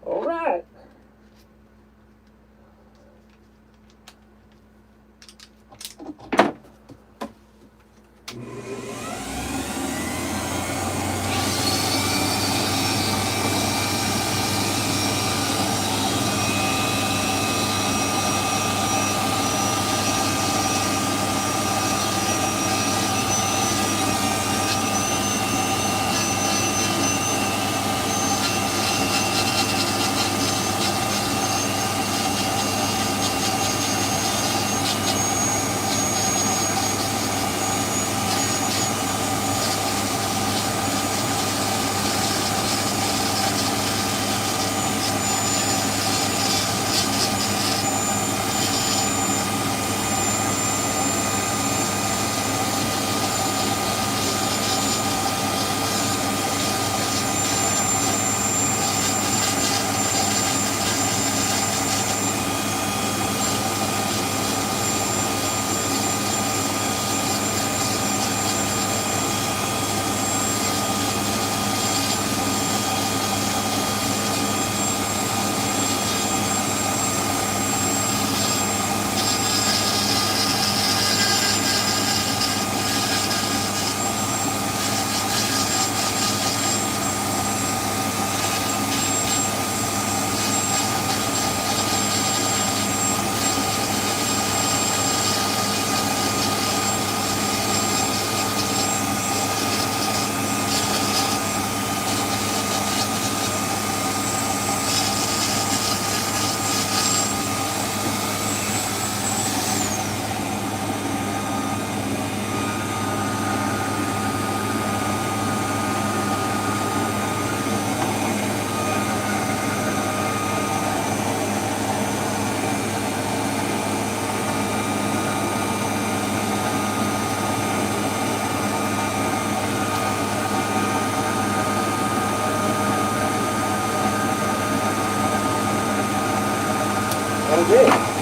All right. Okay.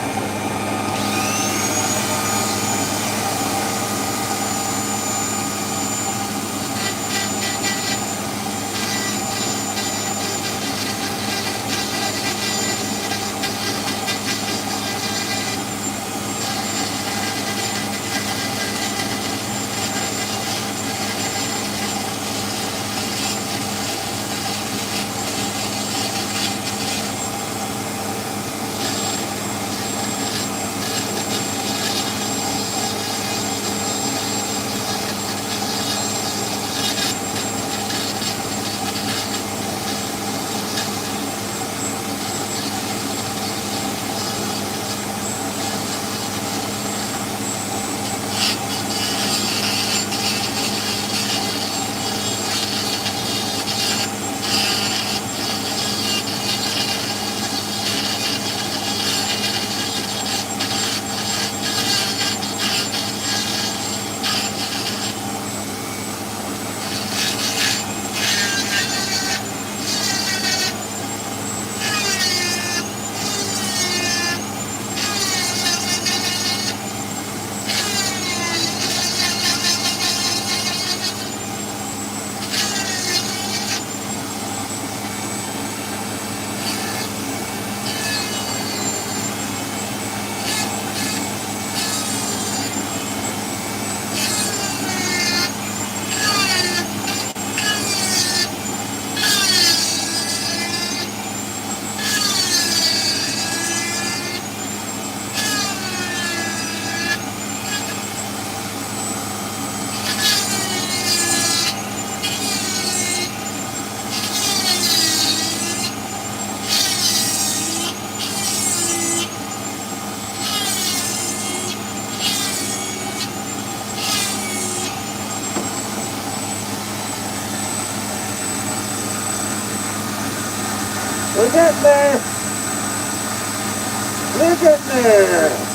We're getting there. We're getting there.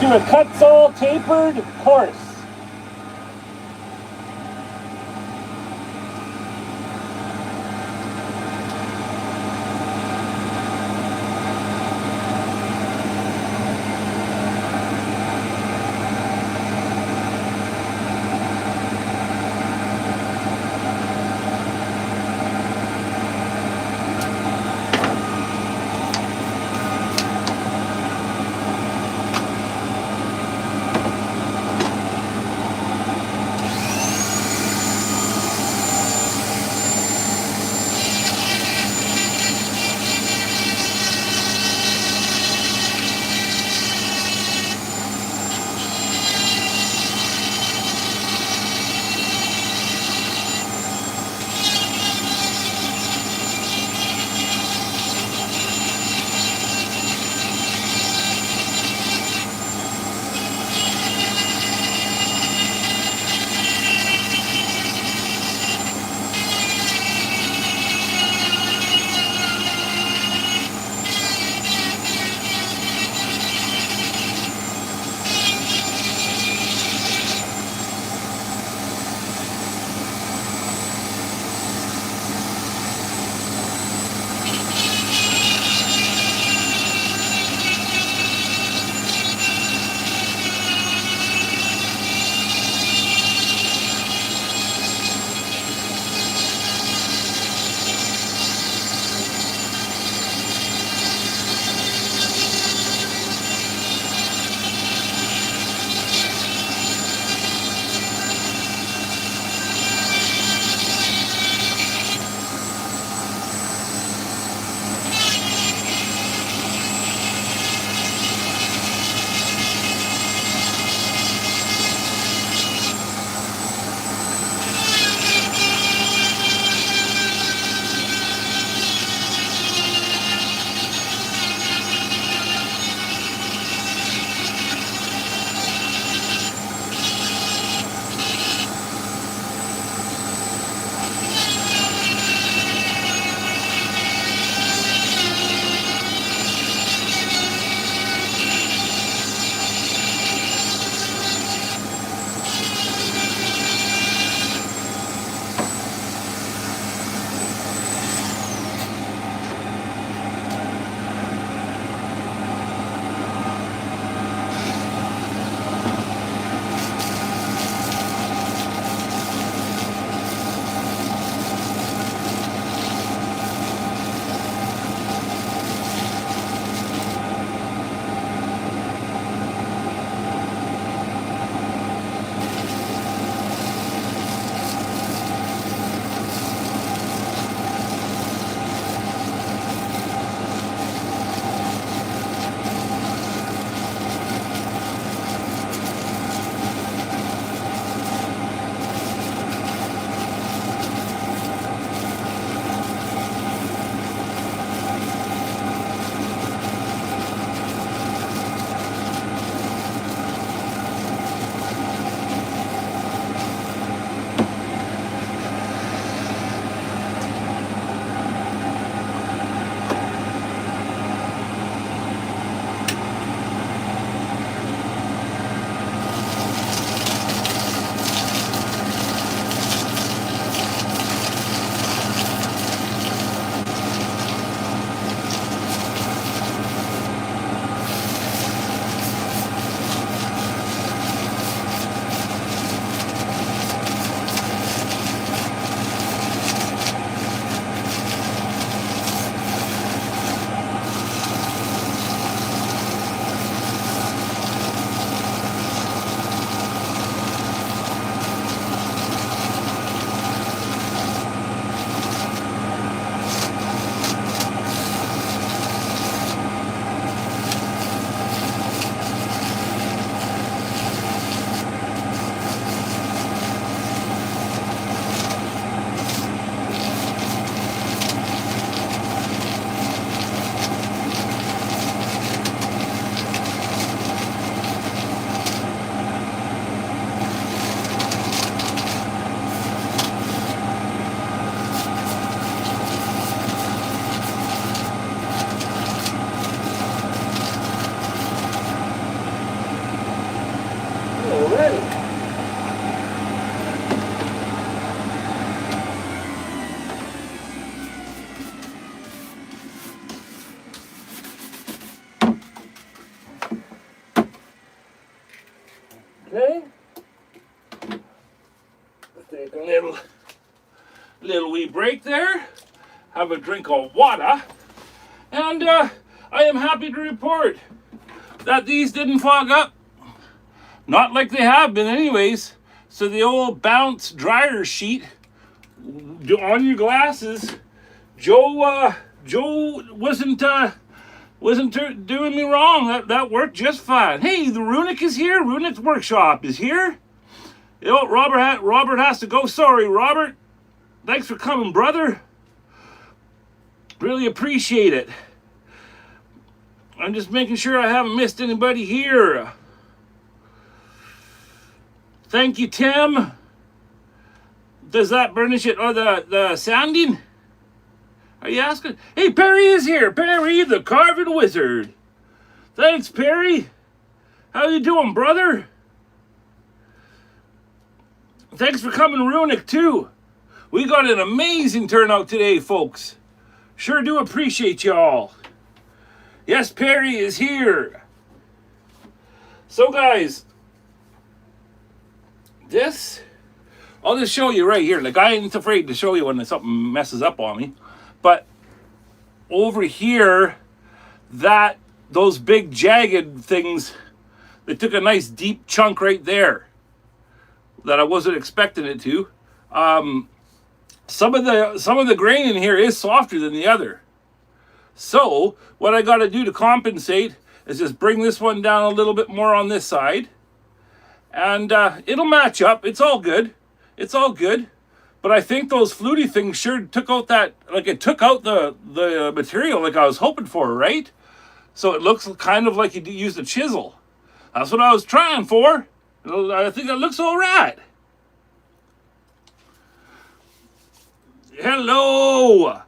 do a Kutzall tapered horse. Little wee break there. Have a drink of water. And I am happy to report that these didn't fog up. Not like they have been anyways. So the old bounce dryer sheet on your glasses, Joe wasn't doing me wrong. That worked just fine. Hey, the Runic is here. Runic's Workshop is here. You know, Robert has to go. Sorry, Robert. Thanks for coming, brother. Really appreciate it. I'm just making sure I haven't missed anybody here. Thank you, Tim. Does that burnish it or the sanding? Are you asking? Hey, Perry is here. Perry, the carving wizard. Thanks, Perry. How you doing, brother? Thanks for coming, Runic, too. We got an amazing turnout today, folks. Sure do appreciate y'all. Yes, Perry is here. So, guys, this, I'll just show you right here. Like, I ain't afraid to show you when something messes up on me. But over here, those big jagged things, they took a nice deep chunk right there that I wasn't expecting it to. Some of the grain in here is softer than the other. So what I got to do to compensate is just bring this one down a little bit more on this side, and it'll match up. It's all good. It's all good. But I think those fluty things sure took out it took out the material like I was hoping for, right? So it looks kind of like you used a chisel. That's what I was trying for. I think it looks all right. Hello.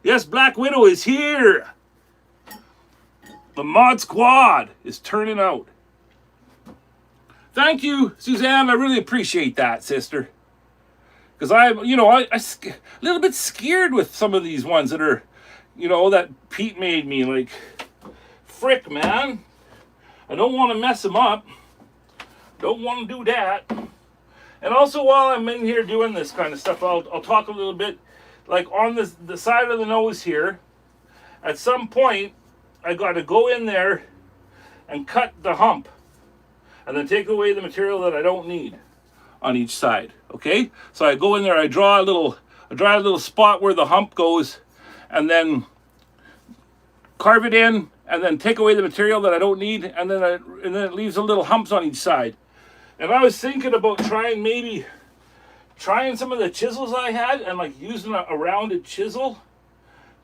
Yes, Black Widow is here. The mod squad is turning out. Thank you, Suzanne. I really appreciate that, sister. Because I'm a little bit scared with some of these ones that are, that Pete made me. Like, frick, man. I don't want to mess them up. Don't want to do that. And also, while I'm in here doing this kind of stuff, I'll talk a little bit. Like on the side of the nose here, at some point, I got to go in there and cut the hump, and then take away the material that I don't need on each side. Okay, so I go in there, I draw a little spot where the hump goes, and then carve it in, and then take away the material that I don't need, and then it leaves a little humps on each side. And I was thinking about trying some of the chisels I had and like using a rounded chisel,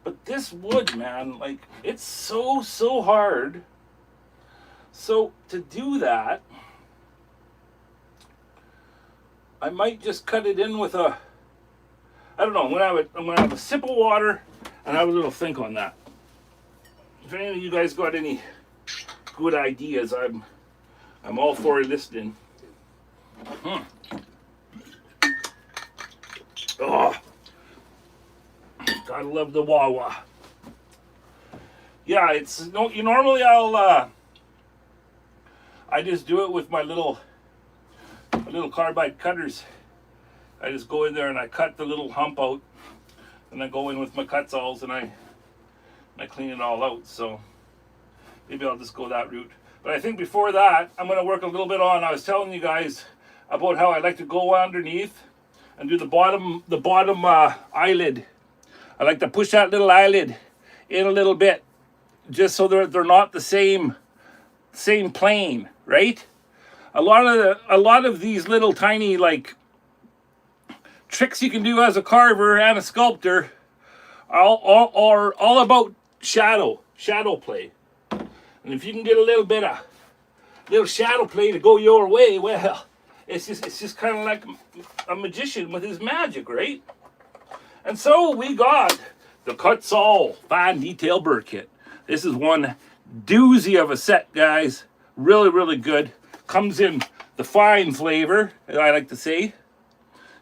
but this wood, man, like it's so hard. So to do that, I might just cut it in with I don't know. I'm gonna have a sip of water and have a little think on that. If any of you guys got any good ideas, I'm all for listening. Oh, gotta love the Wawa. Yeah, normally I just do it with my little Carbide cutters. I just go in there and I cut the little hump out, and then go in with my Kutzalls and I clean it all out. So maybe I'll just go that route. But I think before that, I'm gonna work a little bit on. I was telling you guys about how I like to go underneath and do the bottom eyelid. I like to push that little eyelid in a little bit, just so they're not the same plane, right? A lot of these little tiny like tricks you can do as a carver and a sculptor are all about shadow play. And if you can get a little shadow play to go your way, well, it's just kind of like a magician with his magic, right? And so we got the Kutzall Fine Detail Burr Kit. This is one doozy of a set, guys. Really, really good. Comes in the fine flavor, I like to say.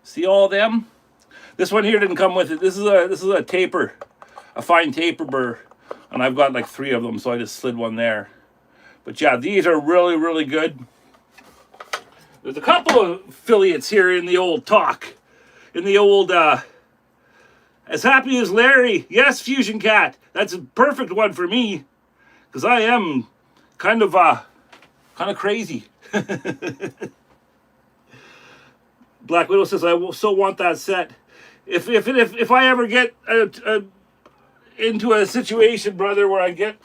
See all them? This one here didn't come with it. This is a taper, a fine taper burr, and I've got like 3 of them, so I just slid one there. But yeah, these are really, really good. There's a couple of affiliates here in the old talk, in the old As happy as Larry. Yes, Fusion Cat. That's a perfect one for me. Because I am kind of crazy. Black Widow says, I so want that set. If I ever get into a situation, brother, where I get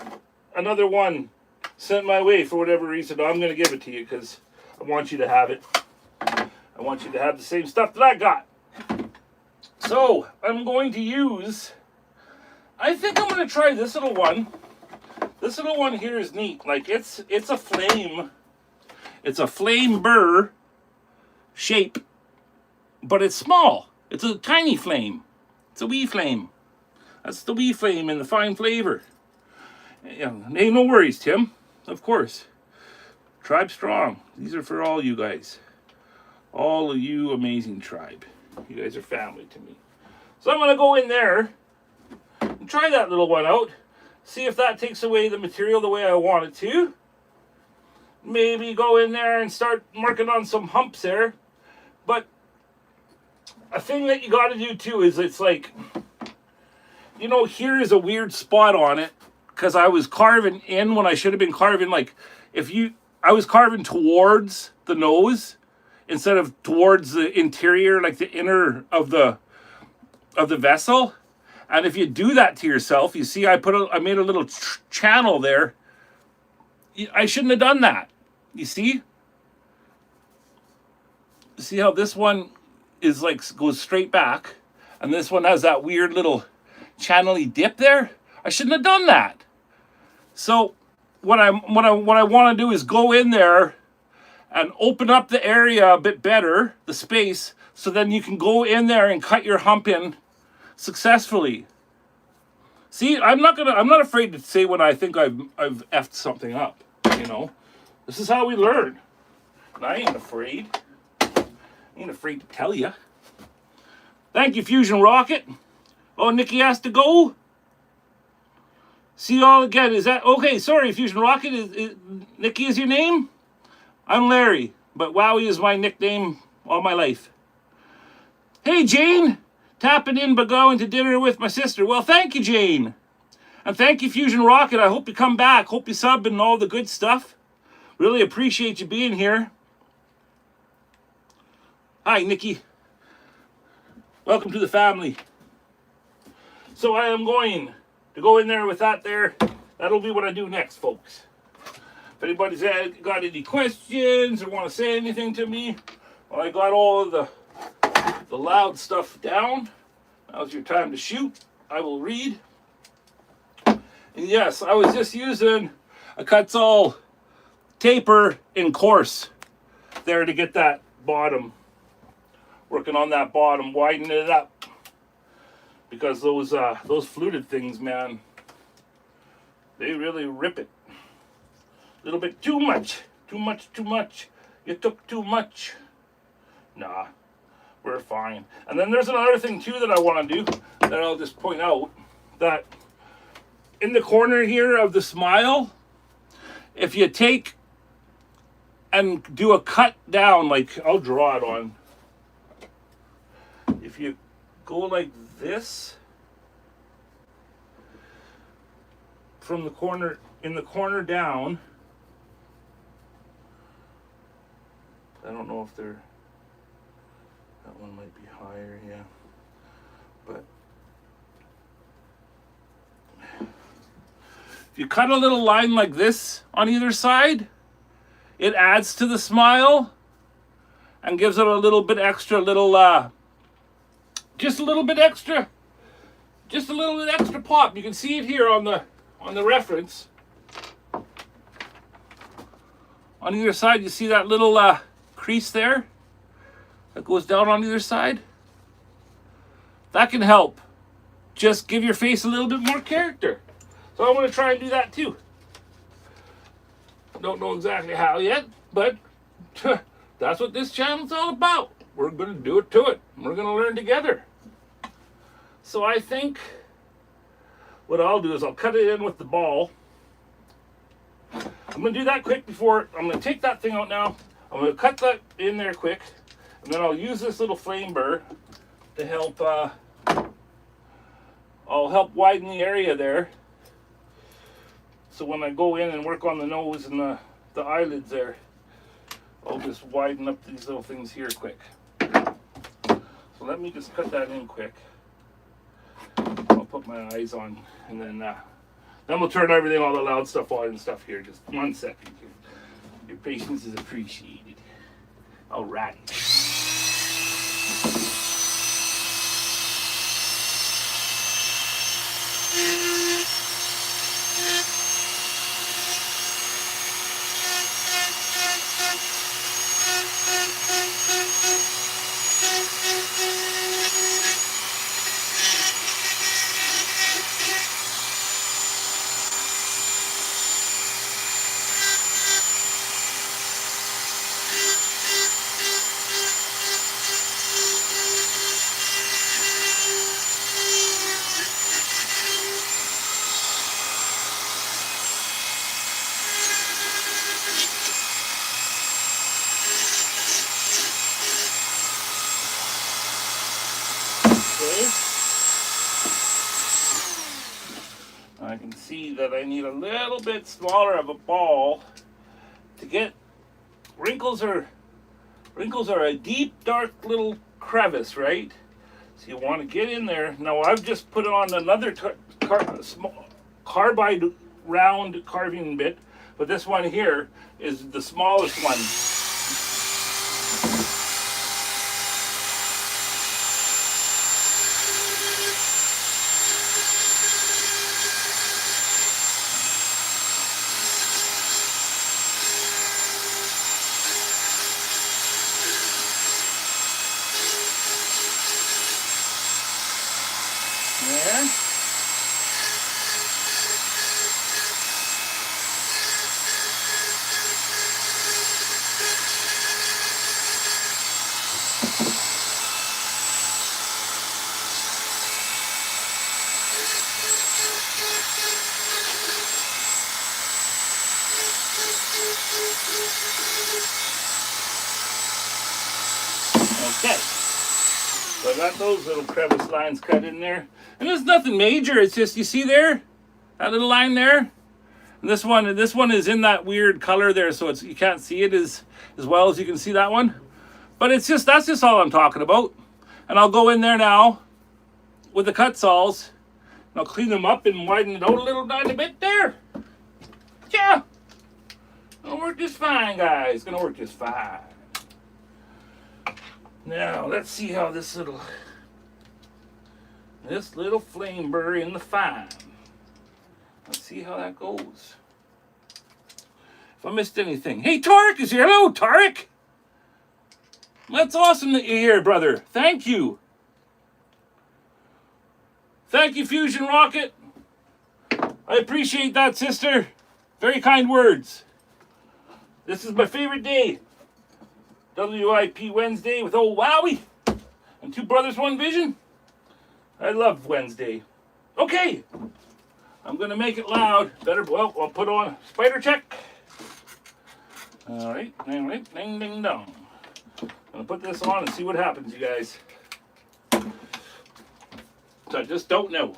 another one sent my way for whatever reason, I'm going to give it to you because I want you to have it. I want you to have the same stuff that I got. So, I'm going to use, I think I'm going to try this little one. This little one here is neat. Like, it's a flame. It's a flame burr shape, but it's small. It's a tiny flame. It's a wee flame. That's the wee flame in the fine flavor. Yeah, ain't no worries, Tim. Of course. Tribe strong. These are for all you guys. All of you amazing tribe. You guys are family to me. So I'm going to go in there and try that little one out. See if that takes away the material the way I want it to. Maybe go in there and start working on some humps there. But a thing that you got to do too is it's like, you know, here is a weird spot on it because I was carving in when I should have been carving, like, I was carving towards the nose instead of towards the interior, like the inner of the vessel. And if you do that to yourself, you see I made a little channel there. I shouldn't have done that. You see? See how this one is like goes straight back, and this one has that weird little channel-y dip there? I shouldn't have done that. So what I want to do is go in there and open up the area a bit better, the space, so then you can go in there and cut your hump in successfully. See, I'm not afraid to say when I think I've effed something up, you know. This is how we learn. And I ain't afraid. I ain't afraid to tell you. Thank you, Fusion Rocket. Oh, Nikki has to go. See you all again. Is that okay? Sorry, Fusion Rocket. Nikki is your name? I'm Larry, but Wowie is my nickname all my life. Hey, Jane. Tapping in but going to dinner with my sister. Well, thank you, Jane. And thank you, Fusion Rocket. I hope you come back. Hope you sub and all the good stuff. Really appreciate you being here. Hi, Nikki. Welcome to the family. So I am going to go in there with that there. That'll be what I do next, folks. If anybody's got any questions or want to say anything to me, well, I got all of the loud stuff down. Now's your time to shoot. I will read. And yes, I was just using a Kutzall taper in coarse there to get that bottom. Working on that bottom, widening it up. Because those fluted things, man, they really rip it. A little bit too much. Too much. You took too much. Nah. We're fine. And then there's another thing too that I want to do that I'll just point out, that in the corner here of the smile, if you take and do a cut down, like I'll draw it on. If you go like this from the corner, in the corner down, I don't know if they're, that one might be higher, yeah. But if you cut a little line like this on either side, it adds to the smile and gives it a little bit extra, just a little bit extra pop. You can see it here on the reference. On either side, you see that little crease there that goes down on either side. That can help just give your face a little bit more character. So I'm going to try and do that too. Don't know exactly how yet, but that's what this channel's all about. We're going to do it to it. We're going to learn together. So I think what I'll do is I'll cut it in with the ball. I'm going to do that quick before, I'm going to take that thing out now. I'm going to cut that in there quick. And then I'll use this little flame burr to help I'll help widen the area there. So when I go in and work on the nose and the eyelids there, I'll just widen up these little things here quick. So let me just cut that in quick. I'll put my eyes on, and then we'll turn everything, all the loud stuff on and stuff here. Just 1 second. Your patience is appreciated. Alright. I can see that I need a little bit smaller of a ball to get wrinkles are a deep, dark little crevice, right? So you want to get in there. Now I've just put on another small carbide round carving bit, but this one here is the smallest one. There. Okay. So I got those little crevice lines cut in there. And there's nothing major, it's just, you see there? That little line there? And this one is in that weird color there, so you can't see it as well as you can see that one. But it's just, that's just all I'm talking about. And I'll go in there now with the Kutzalls, and I'll clean them up and widen it out a little tiny bit there. Yeah. It'll work just fine, guys. Gonna work just fine. Now, let's see how this little flame burr in the fine. Let's see how that goes. If I missed anything. Hey, Tarek is here. Hello, Tarek. That's awesome that you're here, brother. Thank you. Thank you, Fusion Rocket. I appreciate that, sister. Very kind words. This is my favorite day. WIP Wednesday with old Wowie and Two Brothers, One Vision. I love Wednesday. Okay. I'm going to make it loud. Well, I'll put on spider check. All right. Ding, ding, dong. I'm going to put this on and see what happens, you guys. So I just don't know.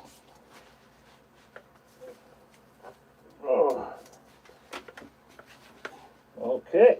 Oh. Okay.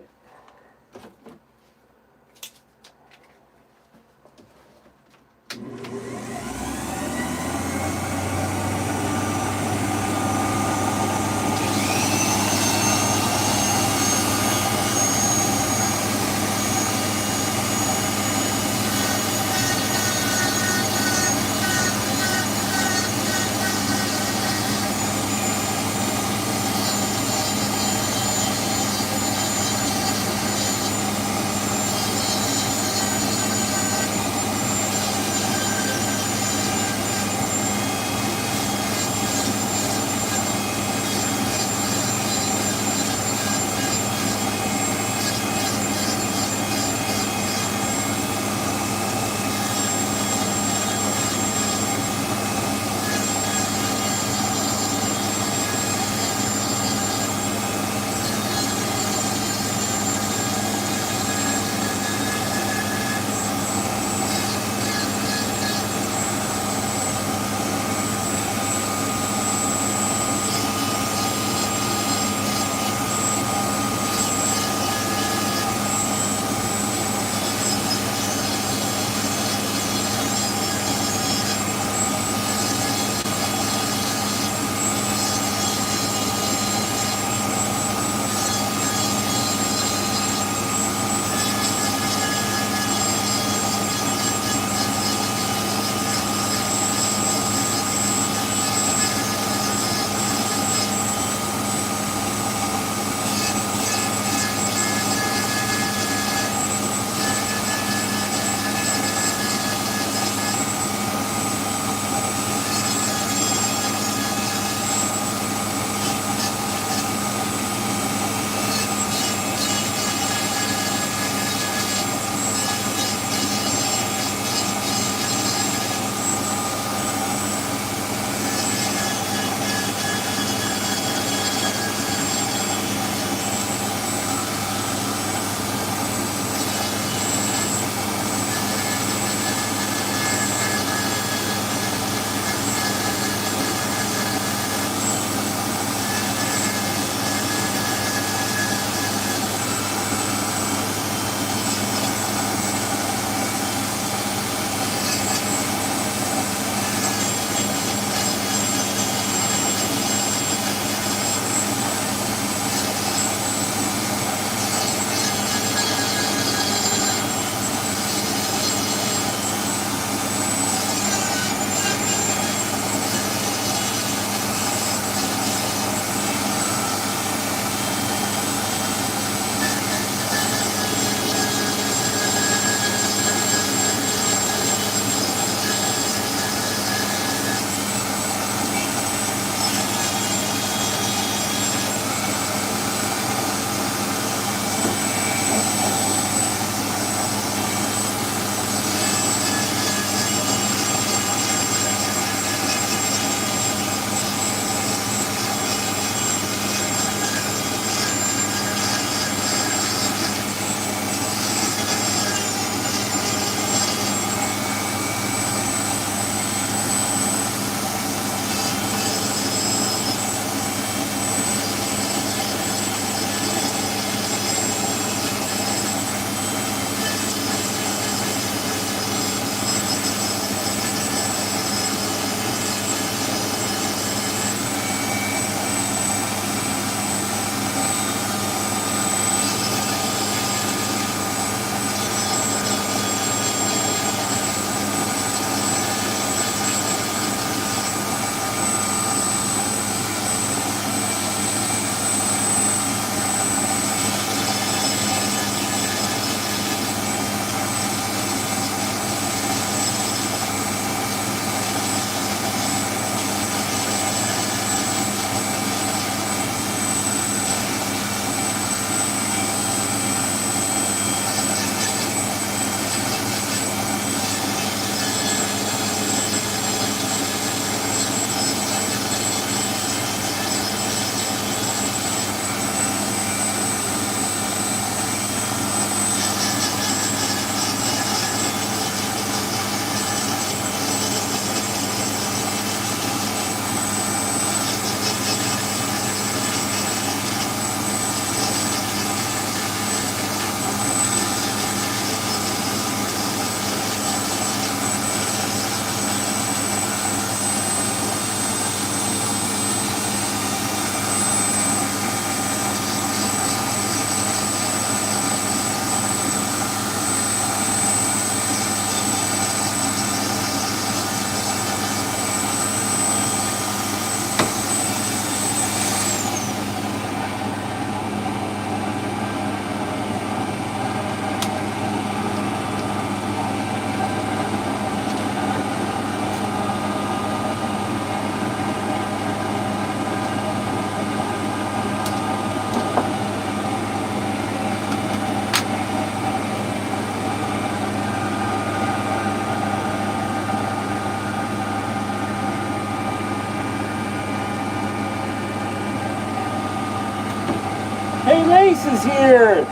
Lace is here.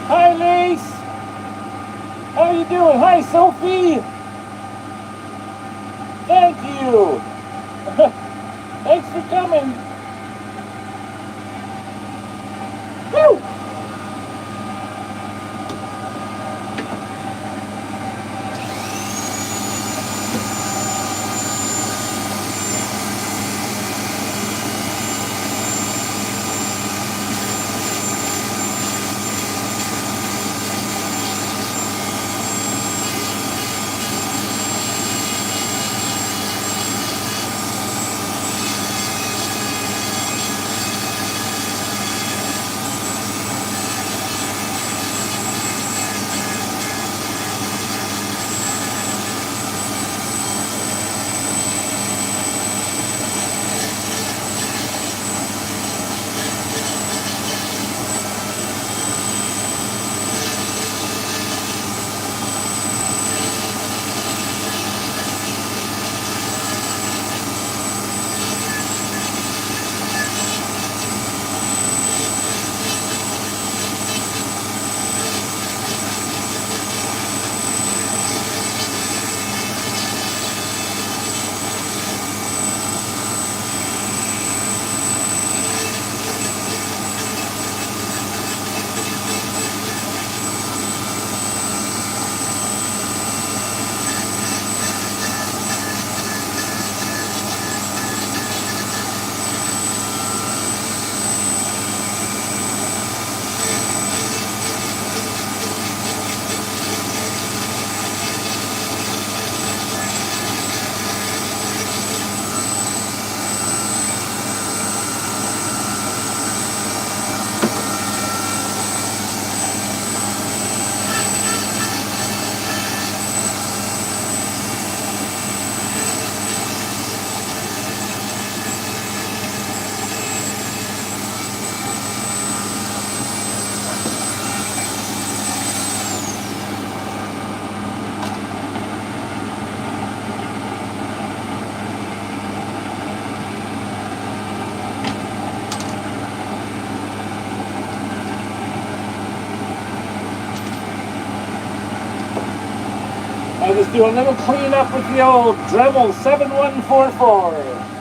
Hi, Lace. How you doing? Hi, Sophie. Thank you. Thanks for coming. Woo! I'll just do a little cleanup with the old Dremel 7144.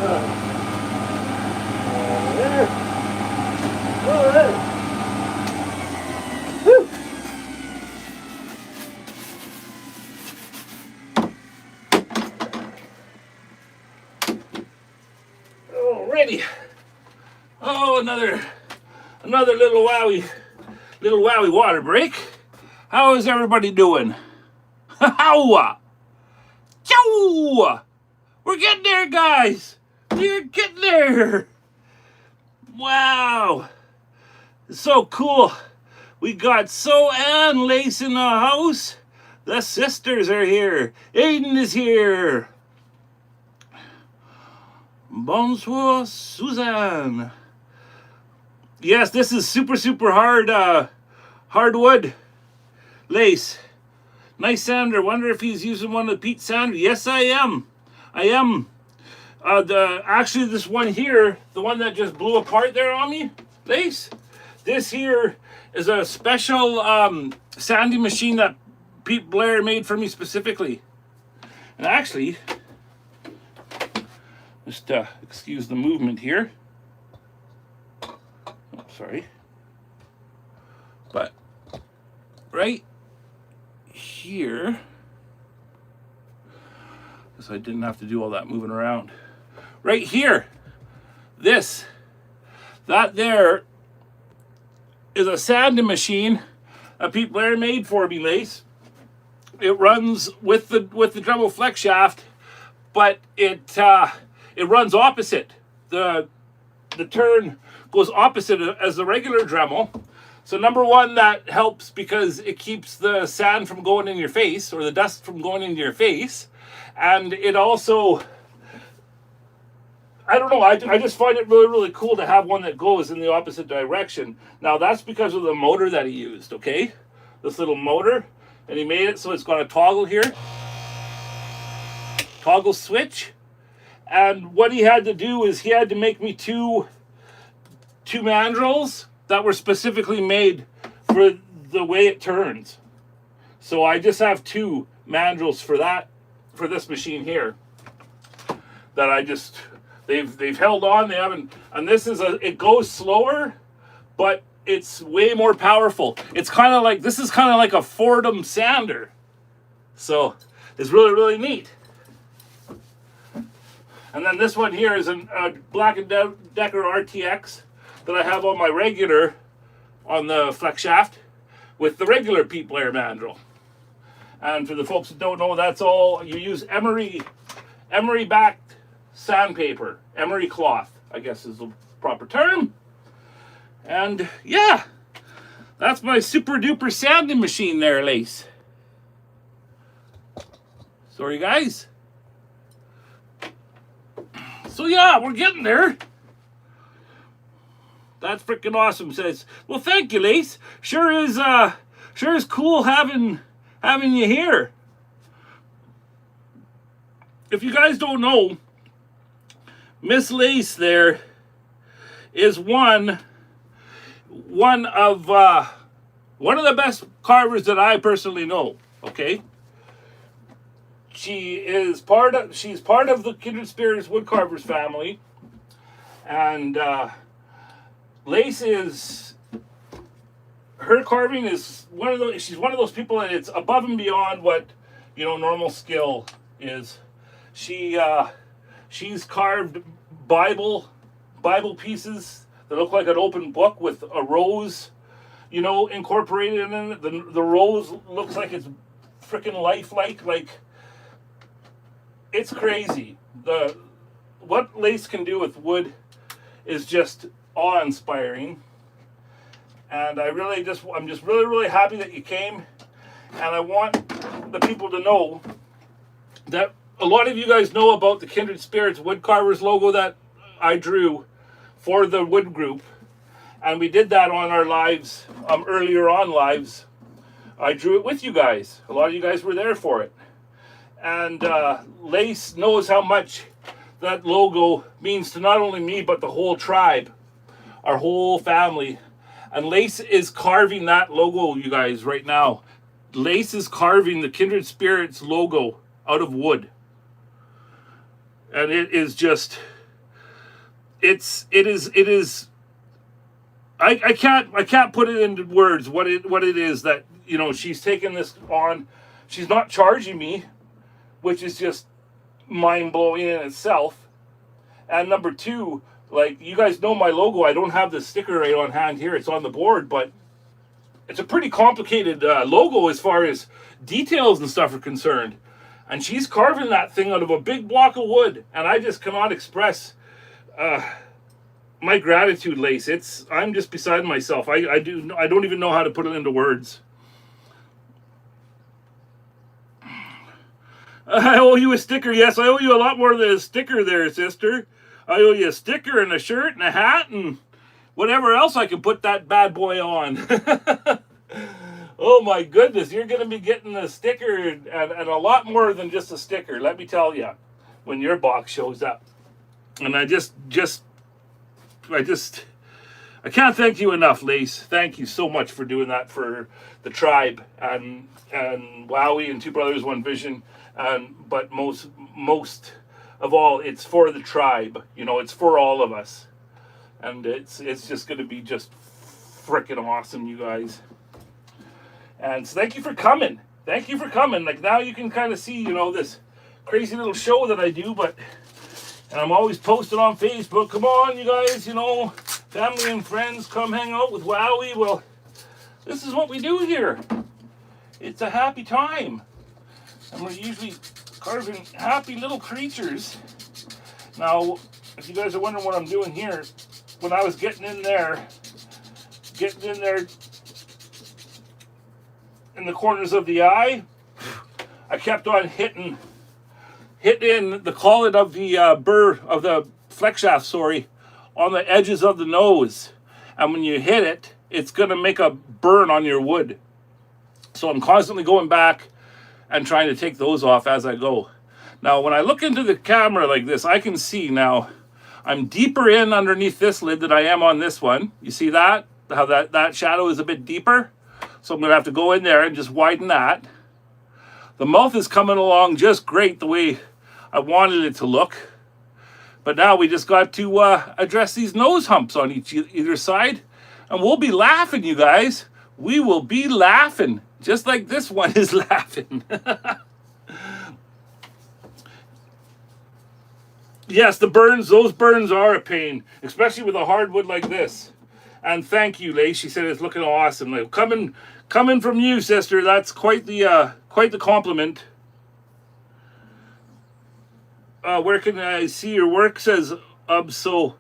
There. All right. Woo. Alrighty. Oh, another little wowie water break. How is everybody doing? How? Chow! We're getting there, guys. We're getting there. Wow. It's so cool. We got So and Lace in the house. The sisters are here. Aiden is here. Bonsoir, Suzanne. Yes, this is super hardwood lace. Nice sander. Wonder if he's using one of the Pete sander. Yes, I am. Actually, this one here, the one that just blew apart there on me, lace. This here is a special sanding machine that Pete Blair made for me specifically. And actually, just excuse the movement here. Oh, sorry. But right here, because I didn't have to do all that moving around. Right here, that there is a sanding machine that Pete Blair made for me, Lace. It runs with the Dremel Flexshaft, but it runs opposite. The turn goes opposite as the regular Dremel. So number one, that helps because it keeps the sand from going in your face or the dust from going into your face. And it also, I don't know, I just find it really cool to have one that goes in the opposite direction. Now that's because of the motor that he used, okay? This little motor, and he made it so it's got a toggle here. Toggle switch. And what he had to do is he had to make me two mandrels that were specifically made for the way it turns. So I just have two mandrels for this machine here that they've held on. They haven't, and this is it goes slower, but it's way more powerful. It's kind of like, this is kind of like a Fordham sander. So it's really neat. And then this one here is a Black & Decker RTX that I have on my regular, on the flex shaft, with the regular Pete Blair mandrel. And for the folks that don't know, that's all, you use Emory backed sandpaper, Emory cloth, I guess is the proper term. And yeah, that's my super duper sanding machine there, Lace. Sorry guys. So yeah, we're getting there. That's freaking awesome. Says, well, thank you, Lace. Sure is cool having you here. If you guys don't know, Miss Lace there is one of the best carvers that I personally know. Okay. She's part of the Kindred Spirits Woodcarvers family, and Lace is, her carving is she's one of those people that it's above and beyond what, you know, normal skill is. She's carved Bible pieces that look like an open book with a rose, you know, incorporated in it. The rose looks like it's freaking lifelike, like it's crazy. What Lace can do with wood is just awe-inspiring. And I'm just really happy that you came. And I want the people to know that a lot of you guys know about the Kindred Spirits Woodcarvers logo that I drew for the wood group. And we did that on our lives, earlier on lives. I drew it with you guys. A lot of you guys were there for it. And Lace knows how much that logo means to not only me, but the whole tribe, our whole family. And Lace is carving that logo, you guys, right now. Lace is carving the Kindred Spirits logo out of wood. And it is just, it is. I can't put it into words what it is that, you know, she's taken this on. She's not charging me, which is just mind blowing in itself. And number two, like, you guys know my logo. I don't have the sticker right on hand here. It's on the board, but it's a pretty complicated logo as far as details and stuff are concerned. And she's carving that thing out of a big block of wood, and I just cannot express my gratitude, Lace. I'm just beside myself. I don't even know how to put it into words. I owe you a sticker. Yes, I owe you a lot more than a sticker there, sister. I owe you a sticker and a shirt and a hat and whatever else I can put that bad boy on. Oh my goodness, you're going to be getting a sticker and a lot more than just a sticker, let me tell you, when your box shows up. And I can't thank you enough, Lace. Thank you so much for doing that for the tribe and Wowwy and Two Brothers One Vision. But most of all, it's for the tribe. You know, it's for all of us, and it's just going to be just freaking awesome, you guys. And so thank you for coming. Thank you for coming. Like, now you can kind of see, you know, this crazy little show that I do, and I'm always posting on Facebook. Come on, you guys, you know, family and friends, come hang out with Wowwy. Well, this is what we do here. It's a happy time. And we're usually carving happy little creatures. Now, if you guys are wondering what I'm doing here, when I was getting in there in the corners of the eye, I kept on hitting the collet of the Burr, of the Flexshaft, sorry, on the edges of the nose. And when you hit it, it's going to make a burn on your wood. So I'm constantly going back and trying to take those off as I go. Now, when I look into the camera like this, I can see now I'm deeper in underneath this lid than I am on this one. You see that? How that shadow is a bit deeper? So I'm going to have to go in there and just widen that. The mouth is coming along just great the way I wanted it to look. But now we just got to address these nose humps on either side. And we'll be laughing, you guys. We will be laughing. Just like this one is laughing. Yes, those burns are a pain, especially with a hardwood like this. And thank you, Lace. She said it's looking awesome. Like, coming from you, sister. That's quite the compliment. Where can I see your work? Says so.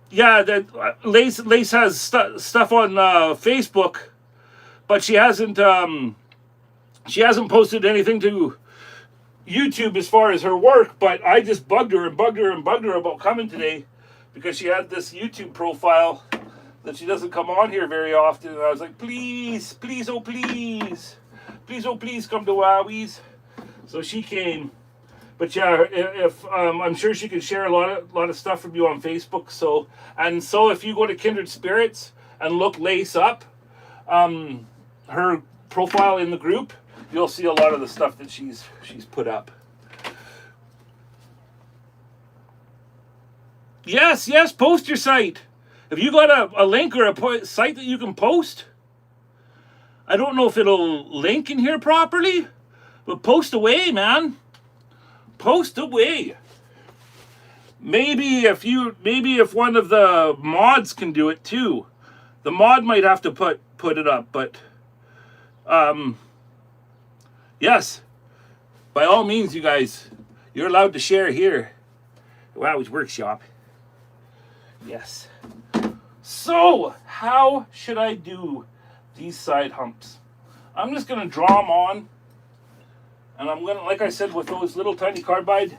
Yeah, that Lace has stuff on Facebook, but she hasn't posted anything to YouTube as far as her work. But I just bugged her about coming today because she had this YouTube profile that she doesn't come on here very often. And I was like, please, oh please come to Wowwy'z. So she came. But yeah, if I'm sure she can share a lot of stuff from you on Facebook. So if you go to Kindred Spirits and look Lace up, her profile in the group, you'll see a lot of the stuff that she's put up. Yes, post your site. If you got a link or a site that you can post, I don't know if it'll link in here properly, but post away, man. Post away. Maybe if one of the mods can do it too. The mod might have to put it up, but yes, by all means, you guys, you're allowed to share here. Wowwy'z Workshop. Yes. So, how should I do these side humps? I'm just going to draw them on. And I'm going to, like I said, with those little tiny carbide,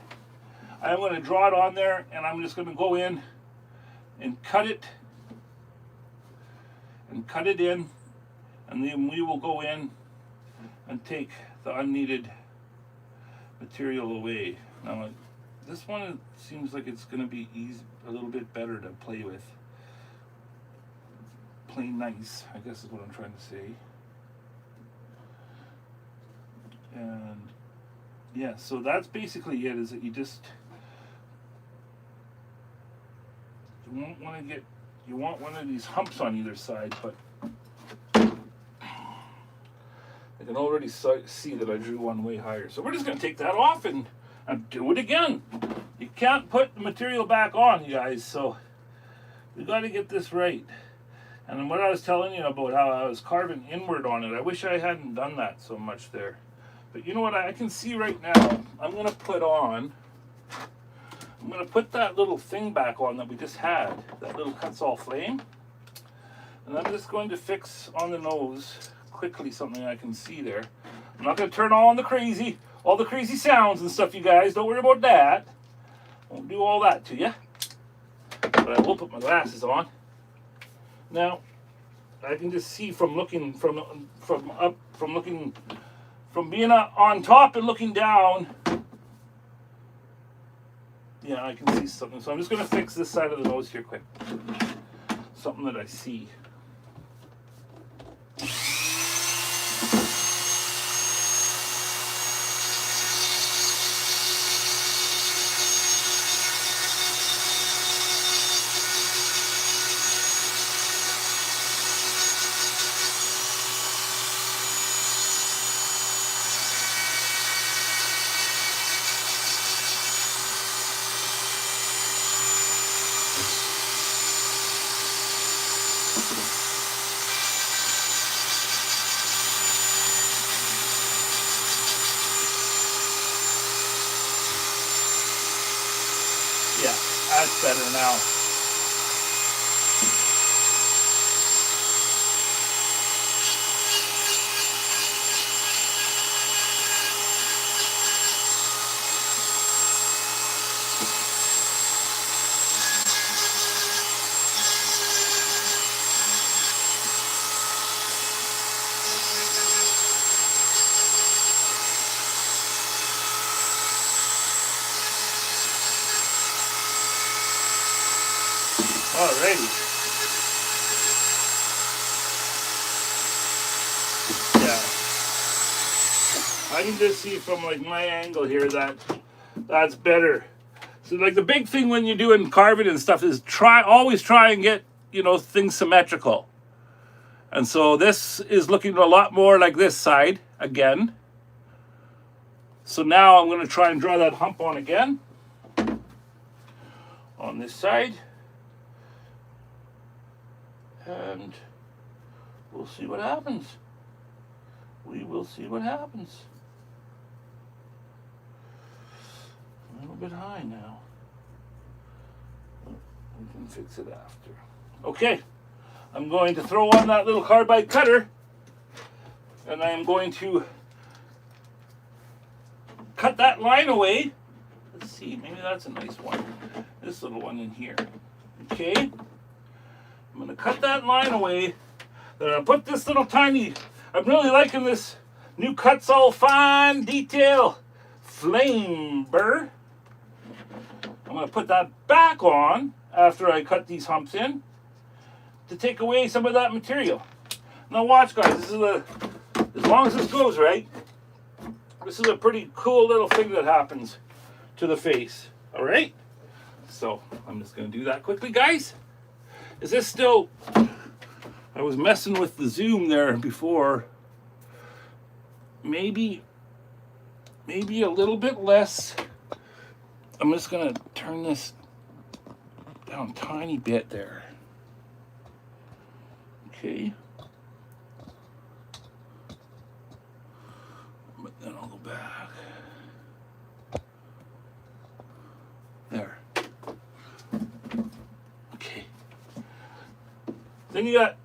I'm going to draw it on there. And I'm just going to go in and cut it. And cut it in. And then we will go in and take the unneeded material away. Now, this one seems like it's going to be a little bit better to play with. Plain nice, I guess is what I'm trying to say. And yeah, so that's basically it, is that you just you want one of these humps on either side, but I can already see that I drew one way higher. So we're just going to take that off and do it again. You can't put the material back on, you guys, so we got to get this right. And then what I was telling you about how I was carving inward on it, I wish I hadn't done that so much there. But you know what I can see right now? I'm going to put that little thing back on that we just had, that little Kutzall flame. And I'm just going to fix on the nose quickly something I can see there. I'm not going to turn on all the crazy sounds and stuff, you guys. Don't worry about that. Won't do all that to you. But I will put my glasses on. Now, I can just see from looking from being on top and looking down. Yeah, I can see something. So I'm just going to fix this side of the nose here quick. Something that I see. Yeah, that's better now. Alrighty. Yeah. I can just see from like my angle here that that's better. So like the big thing when you're doing carving and stuff is always try and get, things symmetrical. And so this is looking a lot more like this side again. So now I'm going to try and draw that hump on again. On this side. And we'll see what happens. We will see what happens. A little bit high now. We can fix it after. Okay, I'm going to throw on that little carbide cutter, and I am going to cut that line away. Let's see, maybe that's a nice one. This little one in here. Okay. I'm going to cut that line away. Then I'll put this little tiny, I'm really liking this new Kutzall fine detail flame burr. I'm going to put that back on after I cut these humps in to take away some of that material. Now watch, guys, this is as long as this goes right, this is a pretty cool little thing that happens to the face. All right? So I'm just going to do that quickly, guys. Is this still... I was messing with the zoom there before. Maybe a little bit less. I'm just going to turn this down a tiny bit there. Okay. But then I'll go back. There. Okay. Then you got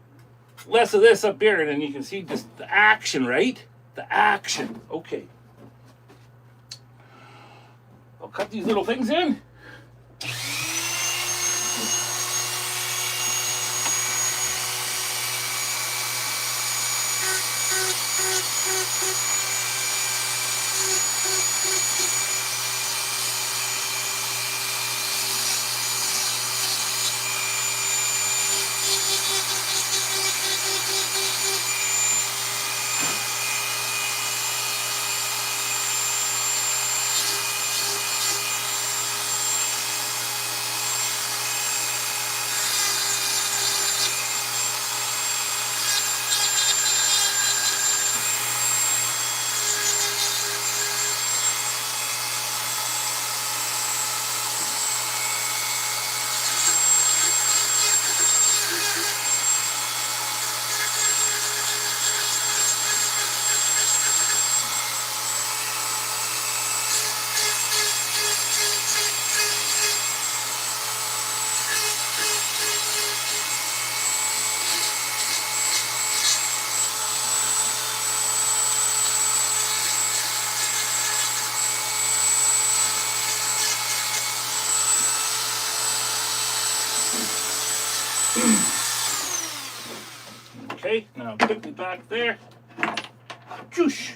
less of this up here, and then you can see just the action, right? The action. Okay. I'll cut these little things in. Okay, now put it back there. Joosh.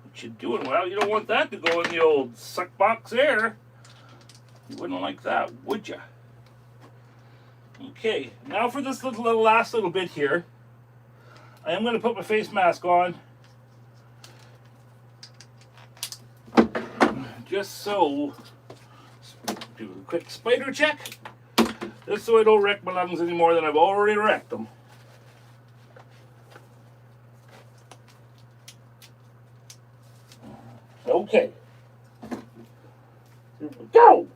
What you doing? Well, you don't want that to go in the old suck box there. You wouldn't like that, would you? Okay, now for this last little bit here, I am going to put my face mask on. Just so, do a quick spider check. Just so I don't wreck my lungs any more than I've already wrecked them. Okay. Here we go.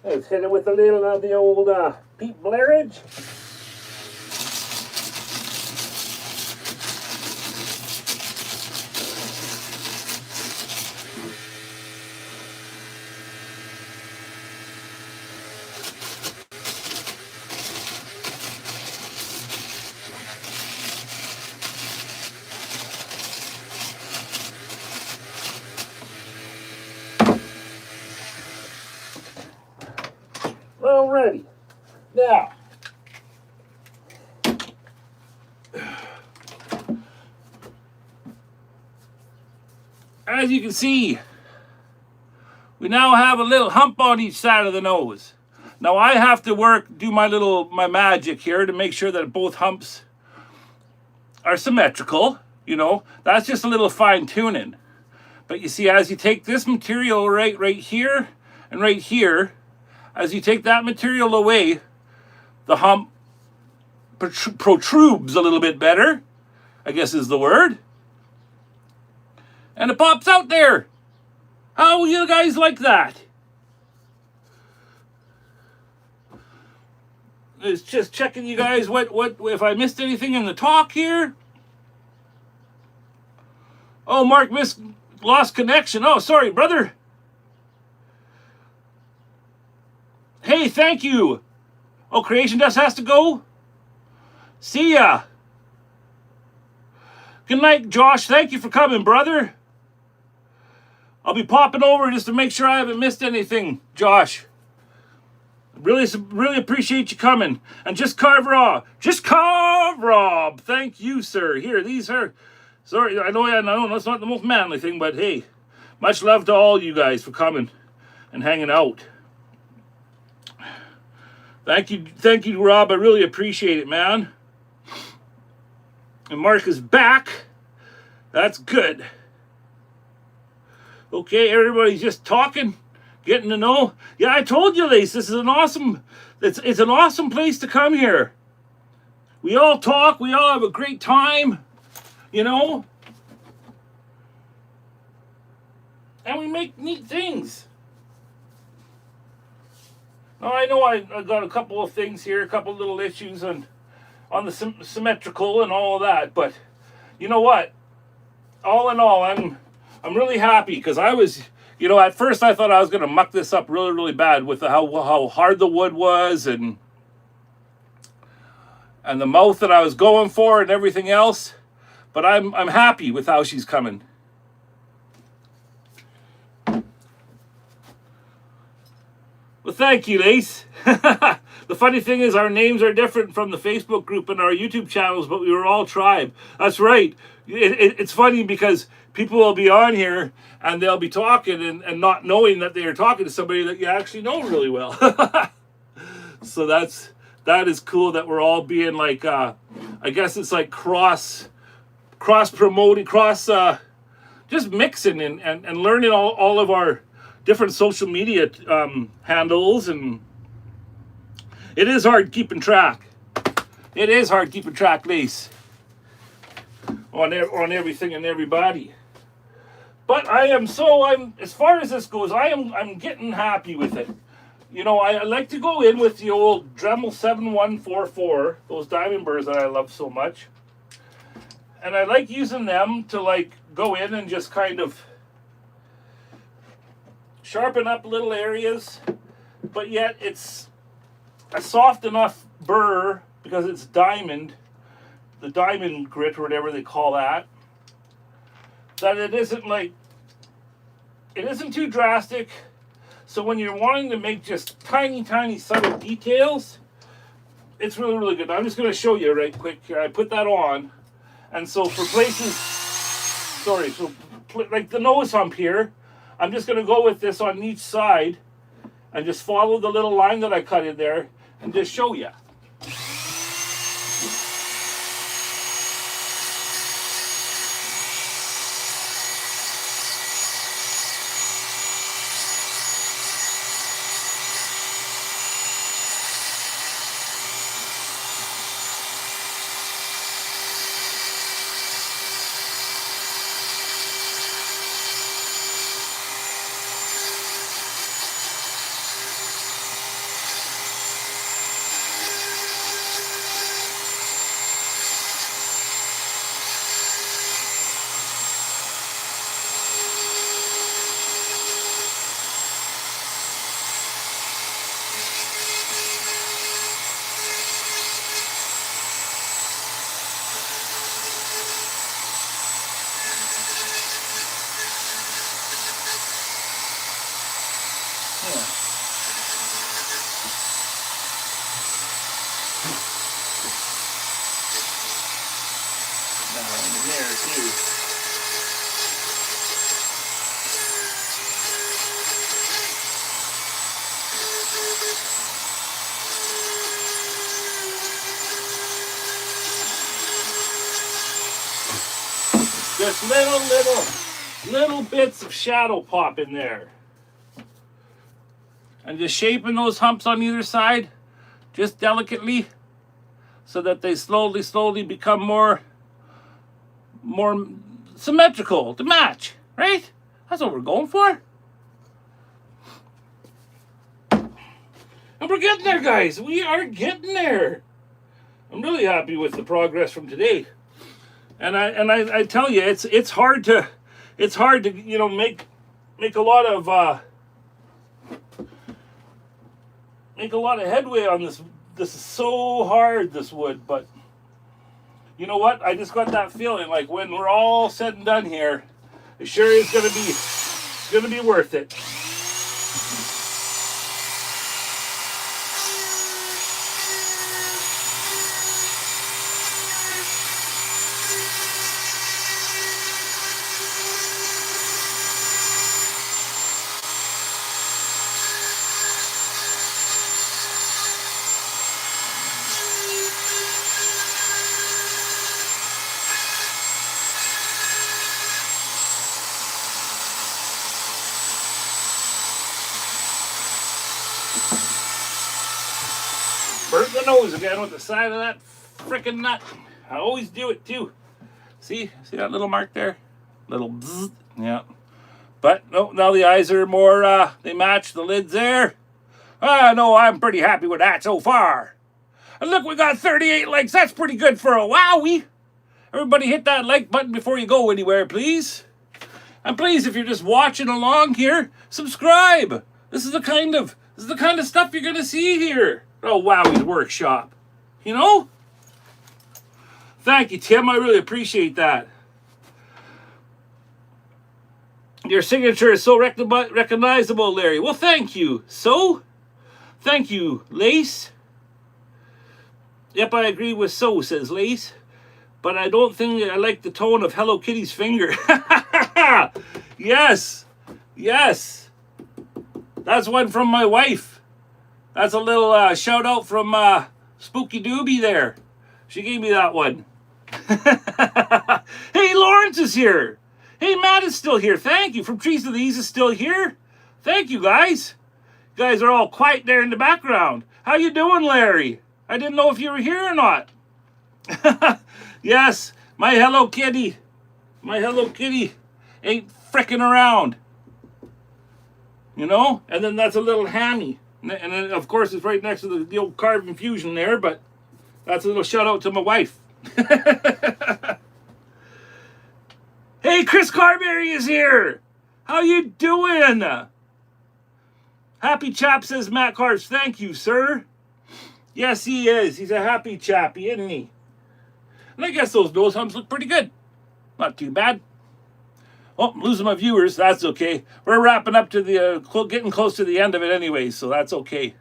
Let's hit it with a little of the old peat blairage. Alrighty, now, as you can see, we now have a little hump on each side of the nose. Now I have to do my magic here to make sure that both humps are symmetrical, you know, that's just a little fine tuning. But you see, as you take this material right here and right here, as you take that material away, the hump protrudes a little bit better, I guess is the word. And it pops out there. How you guys like that? It's just checking you guys what if I missed anything in the talk here. Oh, Mark lost connection. Oh, sorry, brother. Hey, thank you. Oh, Creation Dust has to go? See ya. Good night, Josh. Thank you for coming, brother. I'll be popping over just to make sure I haven't missed anything, Josh. Really appreciate you coming. And Just Carve Rob. Thank you, sir. Here, these are... Sorry, I know that's not the most manly thing, but hey, much love to all you guys for coming and hanging out. Thank you, Rob. I really appreciate it, man. And Mark is back. That's good. Okay, everybody's just talking, getting to know. Yeah, I told you, Lace, this is an awesome, it's an awesome place to come here. We all talk, we all have a great time, you know? And we make neat things. Now, I know I got a couple of things here, a couple of little issues on the symmetrical and all of that, but you know what? All in all, I'm really happy because I was, you know, at first I thought I was going to muck this up really, really bad with how hard the wood was and the mouth that I was going for and everything else. But I'm happy with how she's coming. Well, thank you, Lace. The funny thing is our names are different from the Facebook group and our YouTube channels, but we were all tribe. That's right. It's funny because people will be on here and they'll be talking and not knowing that they are talking to somebody that you actually know really well. So that is cool that we're all being like, I guess it's like cross promoting, just mixing and learning all of our different social media handles. And it is hard keeping track. It is hard keeping track, Lace, on everything and everybody. But I'm as far as this goes, I'm getting happy with it. You know, I like to go in with the old Dremel 7144, those diamond burrs that I love so much. And I like using them to like go in and just kind of sharpen up little areas, but yet it's a soft enough burr because it's diamond, the diamond grit or whatever they call that, that it isn't too drastic. So when you're wanting to make just tiny subtle details, it's really, really good. I'm just going to show you right quick here. I put that on, and so for places, like the nose hump here, I'm just going to go with this on each side and just follow the little line that I cut in there and just show you. Just little bits of shadow pop in there. And just shaping those humps on either side, just delicately, so that they slowly become more symmetrical to match, right? That's what we're going for. And we're getting there, guys. We are getting there. I'm really happy with the progress from today. And I tell you, it's hard to make a lot of make a lot of headway on this. This is so hard, this wood, but you know what? I just got that feeling like when we're all said and done here, it sure is gonna be worth it. Burnt the nose again with the side of that frickin' nut. I always do it too. See that little mark there? Little bzzz. Yeah. But no, now the eyes are more, they match the lids there. No, I'm pretty happy with that so far. And look, we got 38 likes. That's pretty good for a Wowie. Everybody hit that like button before you go anywhere, please. And please, if you're just watching along here, subscribe. This is the kind of stuff you're gonna see here. Oh, Wowwy'z Workshop. You know? Thank you, Tim. I really appreciate that. Your signature is so recognizable, Larry. Well, thank you. So? Thank you, Lace. Yep, I agree with so, says Lace. But I don't think I like the tone of Hello Kitty's finger. Yes. Yes. That's one from my wife. That's a little shout out from Spooky Doobie there. She gave me that one. Hey, Lawrence is here. Hey, Matt is still here. Thank you. From Trees to These is still here. Thank you, guys. You guys are all quiet there in the background. How you doing, Larry? I didn't know if you were here or not. Yes, my Hello Kitty. My Hello Kitty ain't frickin' around. You know? And then that's a little hammy. And then, of course, it's right next to the old Carb Infusion there, but that's a little shout out to my wife. Hey, Chris Carberry is here. How you doing? Happy chap, says Matt Carbs. Thank you, sir. Yes, he is. He's a happy chappy, isn't he? And I guess those nose humps look pretty good. Not too bad. Oh, I'm losing my viewers. That's okay. We're wrapping up to the, getting close to the end of it anyway, so that's okay.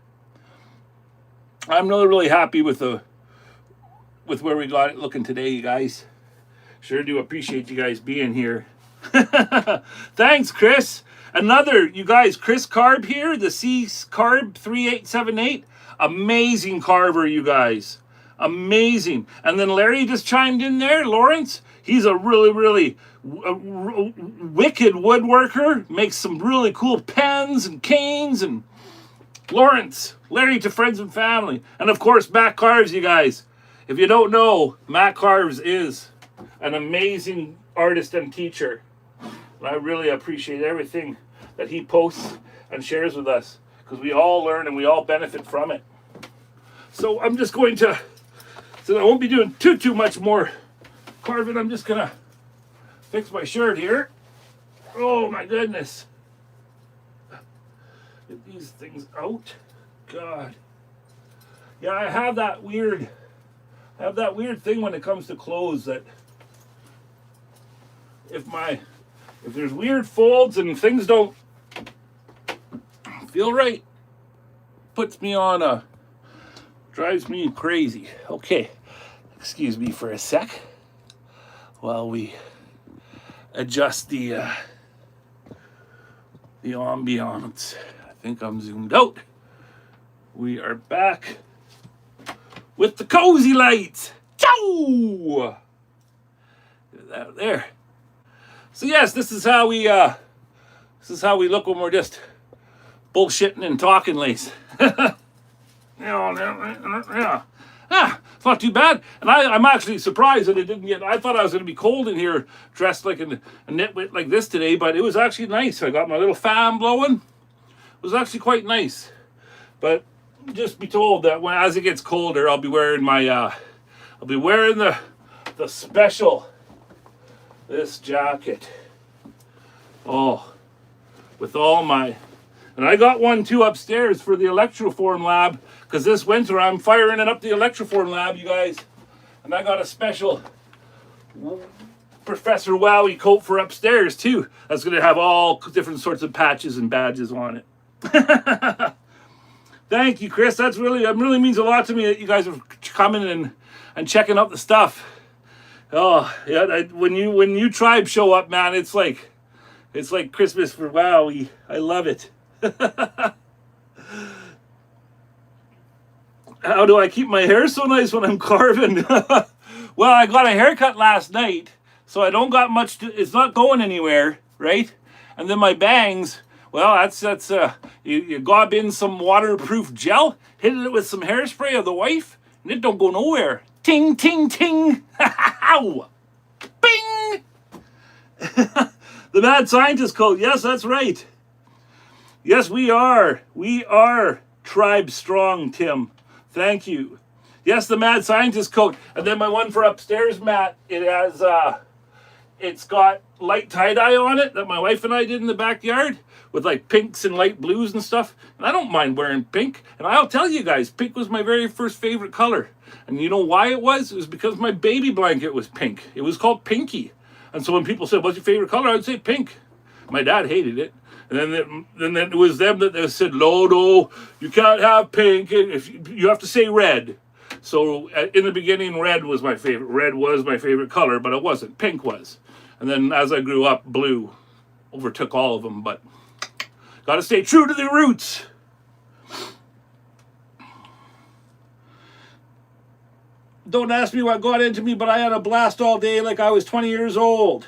I'm really happy with where we got it looking today, you guys. Sure do appreciate you guys being here. Thanks, Chris. Another, you guys, Chris Carb here, the C Carb 3878. Amazing carver, you guys. Amazing. And then Larry just chimed in there, Lawrence. He's a really wicked woodworker. Makes some really cool pens and canes. And Lawrence, Larry to friends and family. And of course, Matt Carves, you guys. If you don't know, Matt Carves is an amazing artist and teacher. And I really appreciate everything that he posts and shares with us, because we all learn and we all benefit from it. So I'm just going to, so I won't be doing too much more carving. I'm just gonna fix my shirt here. Oh my goodness. Get these things out. God. Yeah, I have that weird thing when it comes to clothes, that if there's weird folds and things don't feel right, puts me on drives me crazy. Okay, excuse me for a sec while we adjust the ambiance. I think I'm zoomed out. We are back with the cozy lights. Ciao! Get that there. So yes, this is how we look when we're just bullshitting and talking, Lace. Yeah. It's not too bad. And I'm actually surprised that it didn't get, I thought I was going to be cold in here dressed like a nitwit like this today, but it was actually nice. I got my little fan blowing. It was actually quite nice. But just be told that as it gets colder, I'll be wearing the special, this jacket. Oh, with all my And I got one too upstairs for the electroform lab, because this winter I'm firing it up the electroform lab, you guys. And I got a special Professor Wowwy coat for upstairs too. That's going to have all different sorts of patches and badges on it. Thank you, Chris. It really means a lot to me that you guys are coming and checking out the stuff. Oh yeah, when you tribe show up, man, it's like Christmas for Wowwy. I love it. How do I keep my hair so nice when I'm carving? Well, I got a haircut last night, so I don't got much it's not going anywhere, right? And then my bangs, well, that's you gob in some waterproof gel, hit it with some hairspray of the wife, and it don't go nowhere. Ting, ting, ting. Ow! Bing! The mad scientist code. Yes, that's right. Yes, we are. We are tribe strong, Tim. Thank you. Yes, the mad scientist coat. And then my one for upstairs, Matt, it's got light tie-dye on it that my wife and I did in the backyard with like pinks and light blues and stuff. And I don't mind wearing pink. And I'll tell you guys, pink was my very first favorite color. And you know why it was? It was because my baby blanket was pink. It was called Pinky. And so when people said, what's your favorite color? I would say pink. My dad hated it. And then it was them that said, no, you can't have pink. If you have to say red. So in the beginning, red was my favorite. Red was my favorite color, but it wasn't. Pink was. And then as I grew up, blue overtook all of them. But got to stay true to the roots. Don't ask me what got into me, but I had a blast all day like I was 20 years old.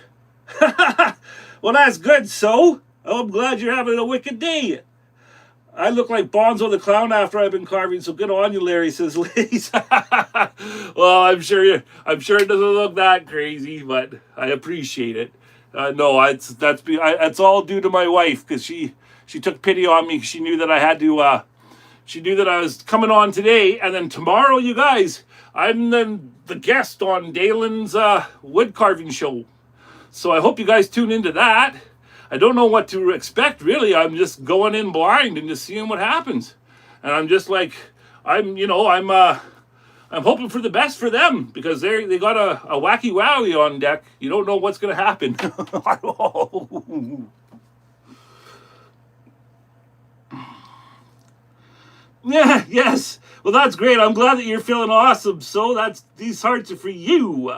Well, that's good, so. Oh, I'm glad you're having a wicked day. I look like Bonzo the Clown after I've been carving, so good on you, Larry, says Liz. Well, I'm sure it doesn't look that crazy, but I appreciate it. No, that's all due to my wife, because she took pity on me. She knew that I had to. She knew that I was coming on today, and then tomorrow, you guys, I'm then the guest on Dalen's wood carving show. So I hope you guys tune into that. I don't know what to expect, really. I'm just going in blind and just seeing what happens. And I'm just like, I'm hoping for the best for them, because they got a wacky wowie on deck. You don't know what's going to happen. Yeah, yes. Well, that's great. I'm glad that you're feeling awesome. So these hearts are for you.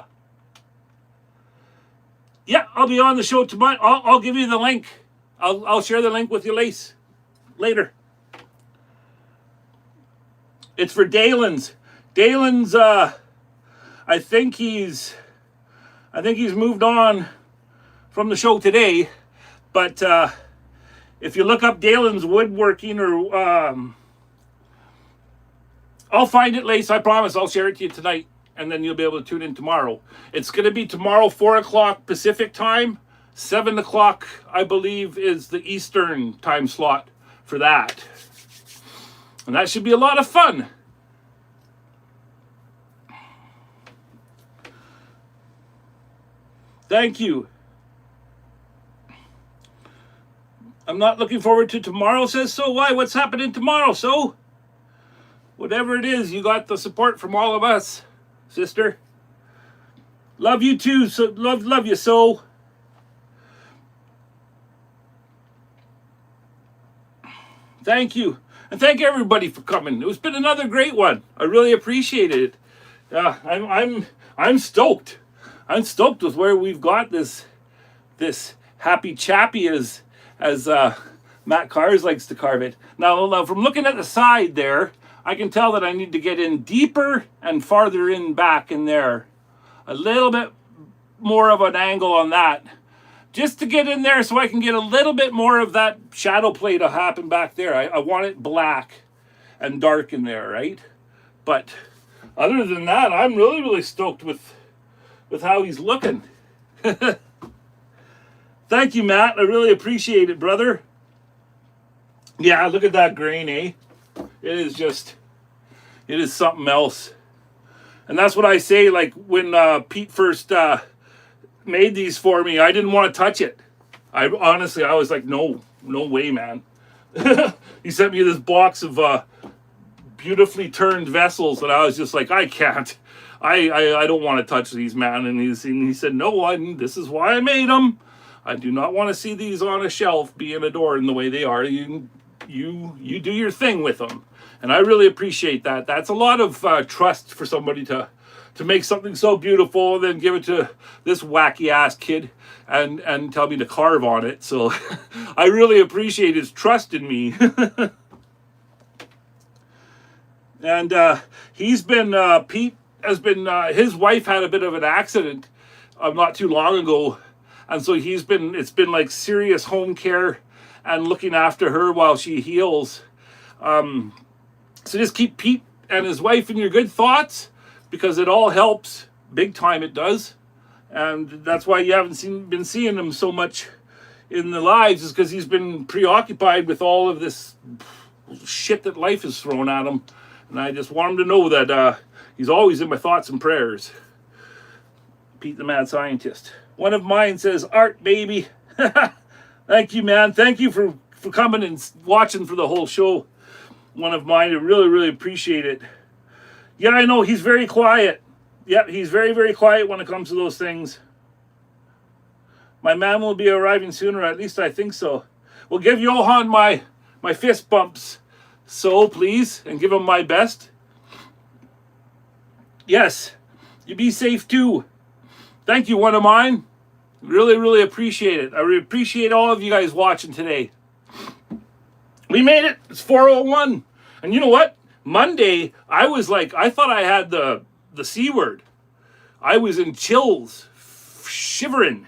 Yeah, I'll be on the show tomorrow. I'll give you the link. I'll share the link with you later. It's for Dalen's. Dalen's, I think he's moved on from the show today. But if you look up Dalen's woodworking, or I'll find it, Lace. I promise. I'll share it to you tonight. And then you'll be able to tune in tomorrow. It's going to be tomorrow, 4 o'clock Pacific time. 7 o'clock, I believe, is the Eastern time slot for that. And that should be a lot of fun. Thank you. I'm not looking forward to tomorrow, says so. Why? What's happening tomorrow, so? Whatever it is, you got the support from all of us. Sister, love you too. So love you so. Thank you, and thank everybody for coming. It's been another great one. I really appreciate it. I'm stoked. I'm stoked with where we've got this happy chappy, as Matt Cars likes to carve it. Now from looking at the side there, I can tell that I need to get in deeper and farther in back in there. A little bit more of an angle on that. Just to get in there so I can get a little bit more of that shadow play to happen back there. I want it black and dark in there, right? But other than that, I'm really, really stoked with how he's looking. Thank you, Matt. I really appreciate it, brother. Yeah, look at that grain, eh? It is something else. And that's what I say, like when Pete first made these for me, I didn't want to touch it. I was like, no way, man. he sent me this box of beautifully turned vessels, and I was just like, I can't. I don't want to touch these, man. And he said, no, this is why I made them. I do not want to see these on a shelf being adorned the way they are. You do your thing with them. And I really appreciate that. That's a lot of trust for somebody to make something so beautiful and then give it to this wacky ass kid and tell me to carve on it. So I really appreciate his trust in me. And he's been, Pete has been, his wife had a bit of an accident not too long ago. And so it's been like serious home care and looking after her while she heals. So just keep Pete and his wife in your good thoughts, because it all helps. Big time it does. And that's why you haven't been seeing him so much in the lives, is because he's been preoccupied with all of this shit that life has thrown at him. And I just want him to know that he's always in my thoughts and prayers. Pete the Mad Scientist. One of mine says, art, baby. Thank you, man. Thank you for coming and watching for the whole show. One of mine, I really, really appreciate it. Yeah, I know, he's very quiet. Yep, he's very, very quiet when it comes to those things. My man will be arriving sooner, at least I think so. We'll give Johan my fist bumps, so please, and give him my best. Yes, you be safe too. Thank you, one of mine. Really, really appreciate it. I really appreciate all of you guys watching today. We made it. It's 4:01. And you know what? Monday, I thought I had the C word. I was in chills, shivering.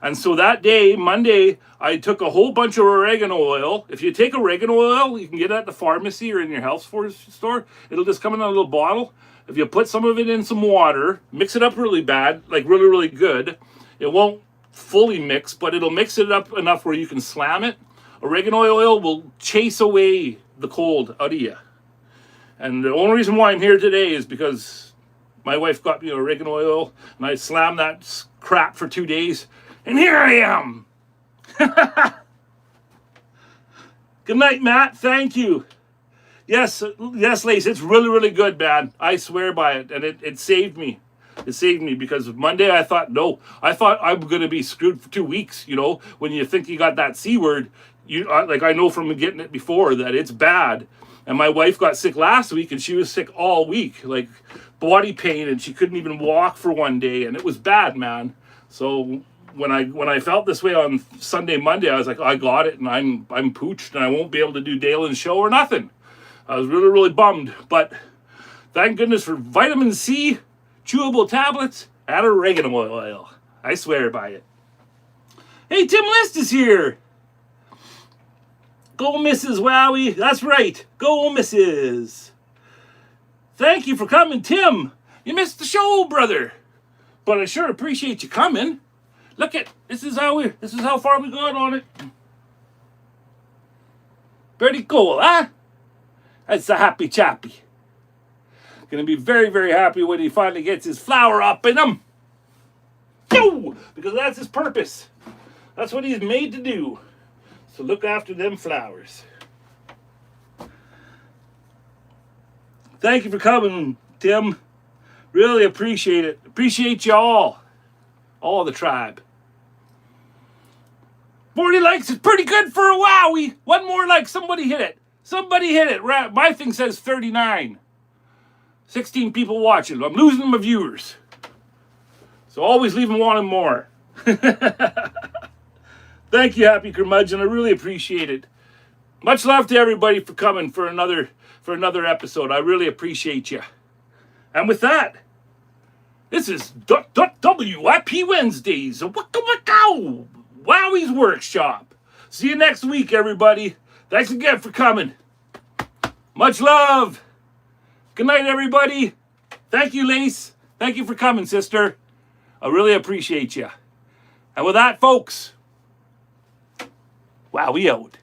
And so that day, Monday, I took a whole bunch of oregano oil. If you take oregano oil, you can get it at the pharmacy or in your health store. It'll just come in a little bottle. If you put some of it in some water, mix it up really bad, like really, really good. It won't fully mix, but it'll mix it up enough where you can slam it. Oregano oil will chase away the cold out of you. And the only reason why I'm here today is because my wife got me oregano oil, and I slammed that crap for 2 days, and here I am. Good night, Matt. Thank you. Yes, Lace, it's really, really good, man. I swear by it, and it saved me. It saved me, because Monday I thought I'm going to be screwed for 2 weeks, you know. When you think you got that C word, I know from getting it before that it's bad. And my wife got sick last week, and she was sick all week, like body pain, and she couldn't even walk for one day, and it was bad, man. So when I felt this way on Sunday, Monday, I was like, I got it, and I'm pooched, and I won't be able to do Dalen's show or nothing. I was really, really bummed, but thank goodness for vitamin C, chewable tablets, and oregano oil. I swear by it. Hey, Tim List is here. Go Mrs. Wowie. That's right. Go Mrs. Thank you for coming, Tim. You missed the show, brother. But I sure appreciate you coming. Look at this is how far we got on it. Pretty cool, huh? That's a happy chappy. Gonna be very, very happy when he finally gets his flower up in him. No! Because that's his purpose. That's what he's made to do. So look after them flowers. Thank you for coming, Tim. Really appreciate it. Appreciate you all the tribe. 40 likes is pretty good for a wowie. One more like, somebody hit it. Somebody hit it. My thing says 39. 16 people watching. I'm losing my viewers. So always leave them wanting more. Thank you, Happy Curmudgeon. I really appreciate it. Much love to everybody for coming for another episode. I really appreciate you. And with that, this is WIP Wednesdays. Wowwy'z Workshop. See you next week, everybody. Thanks again for coming. Much love. Good night, everybody. Thank you, Lace. Thank you for coming, sister. I really appreciate you. And with that, folks, Wowie out.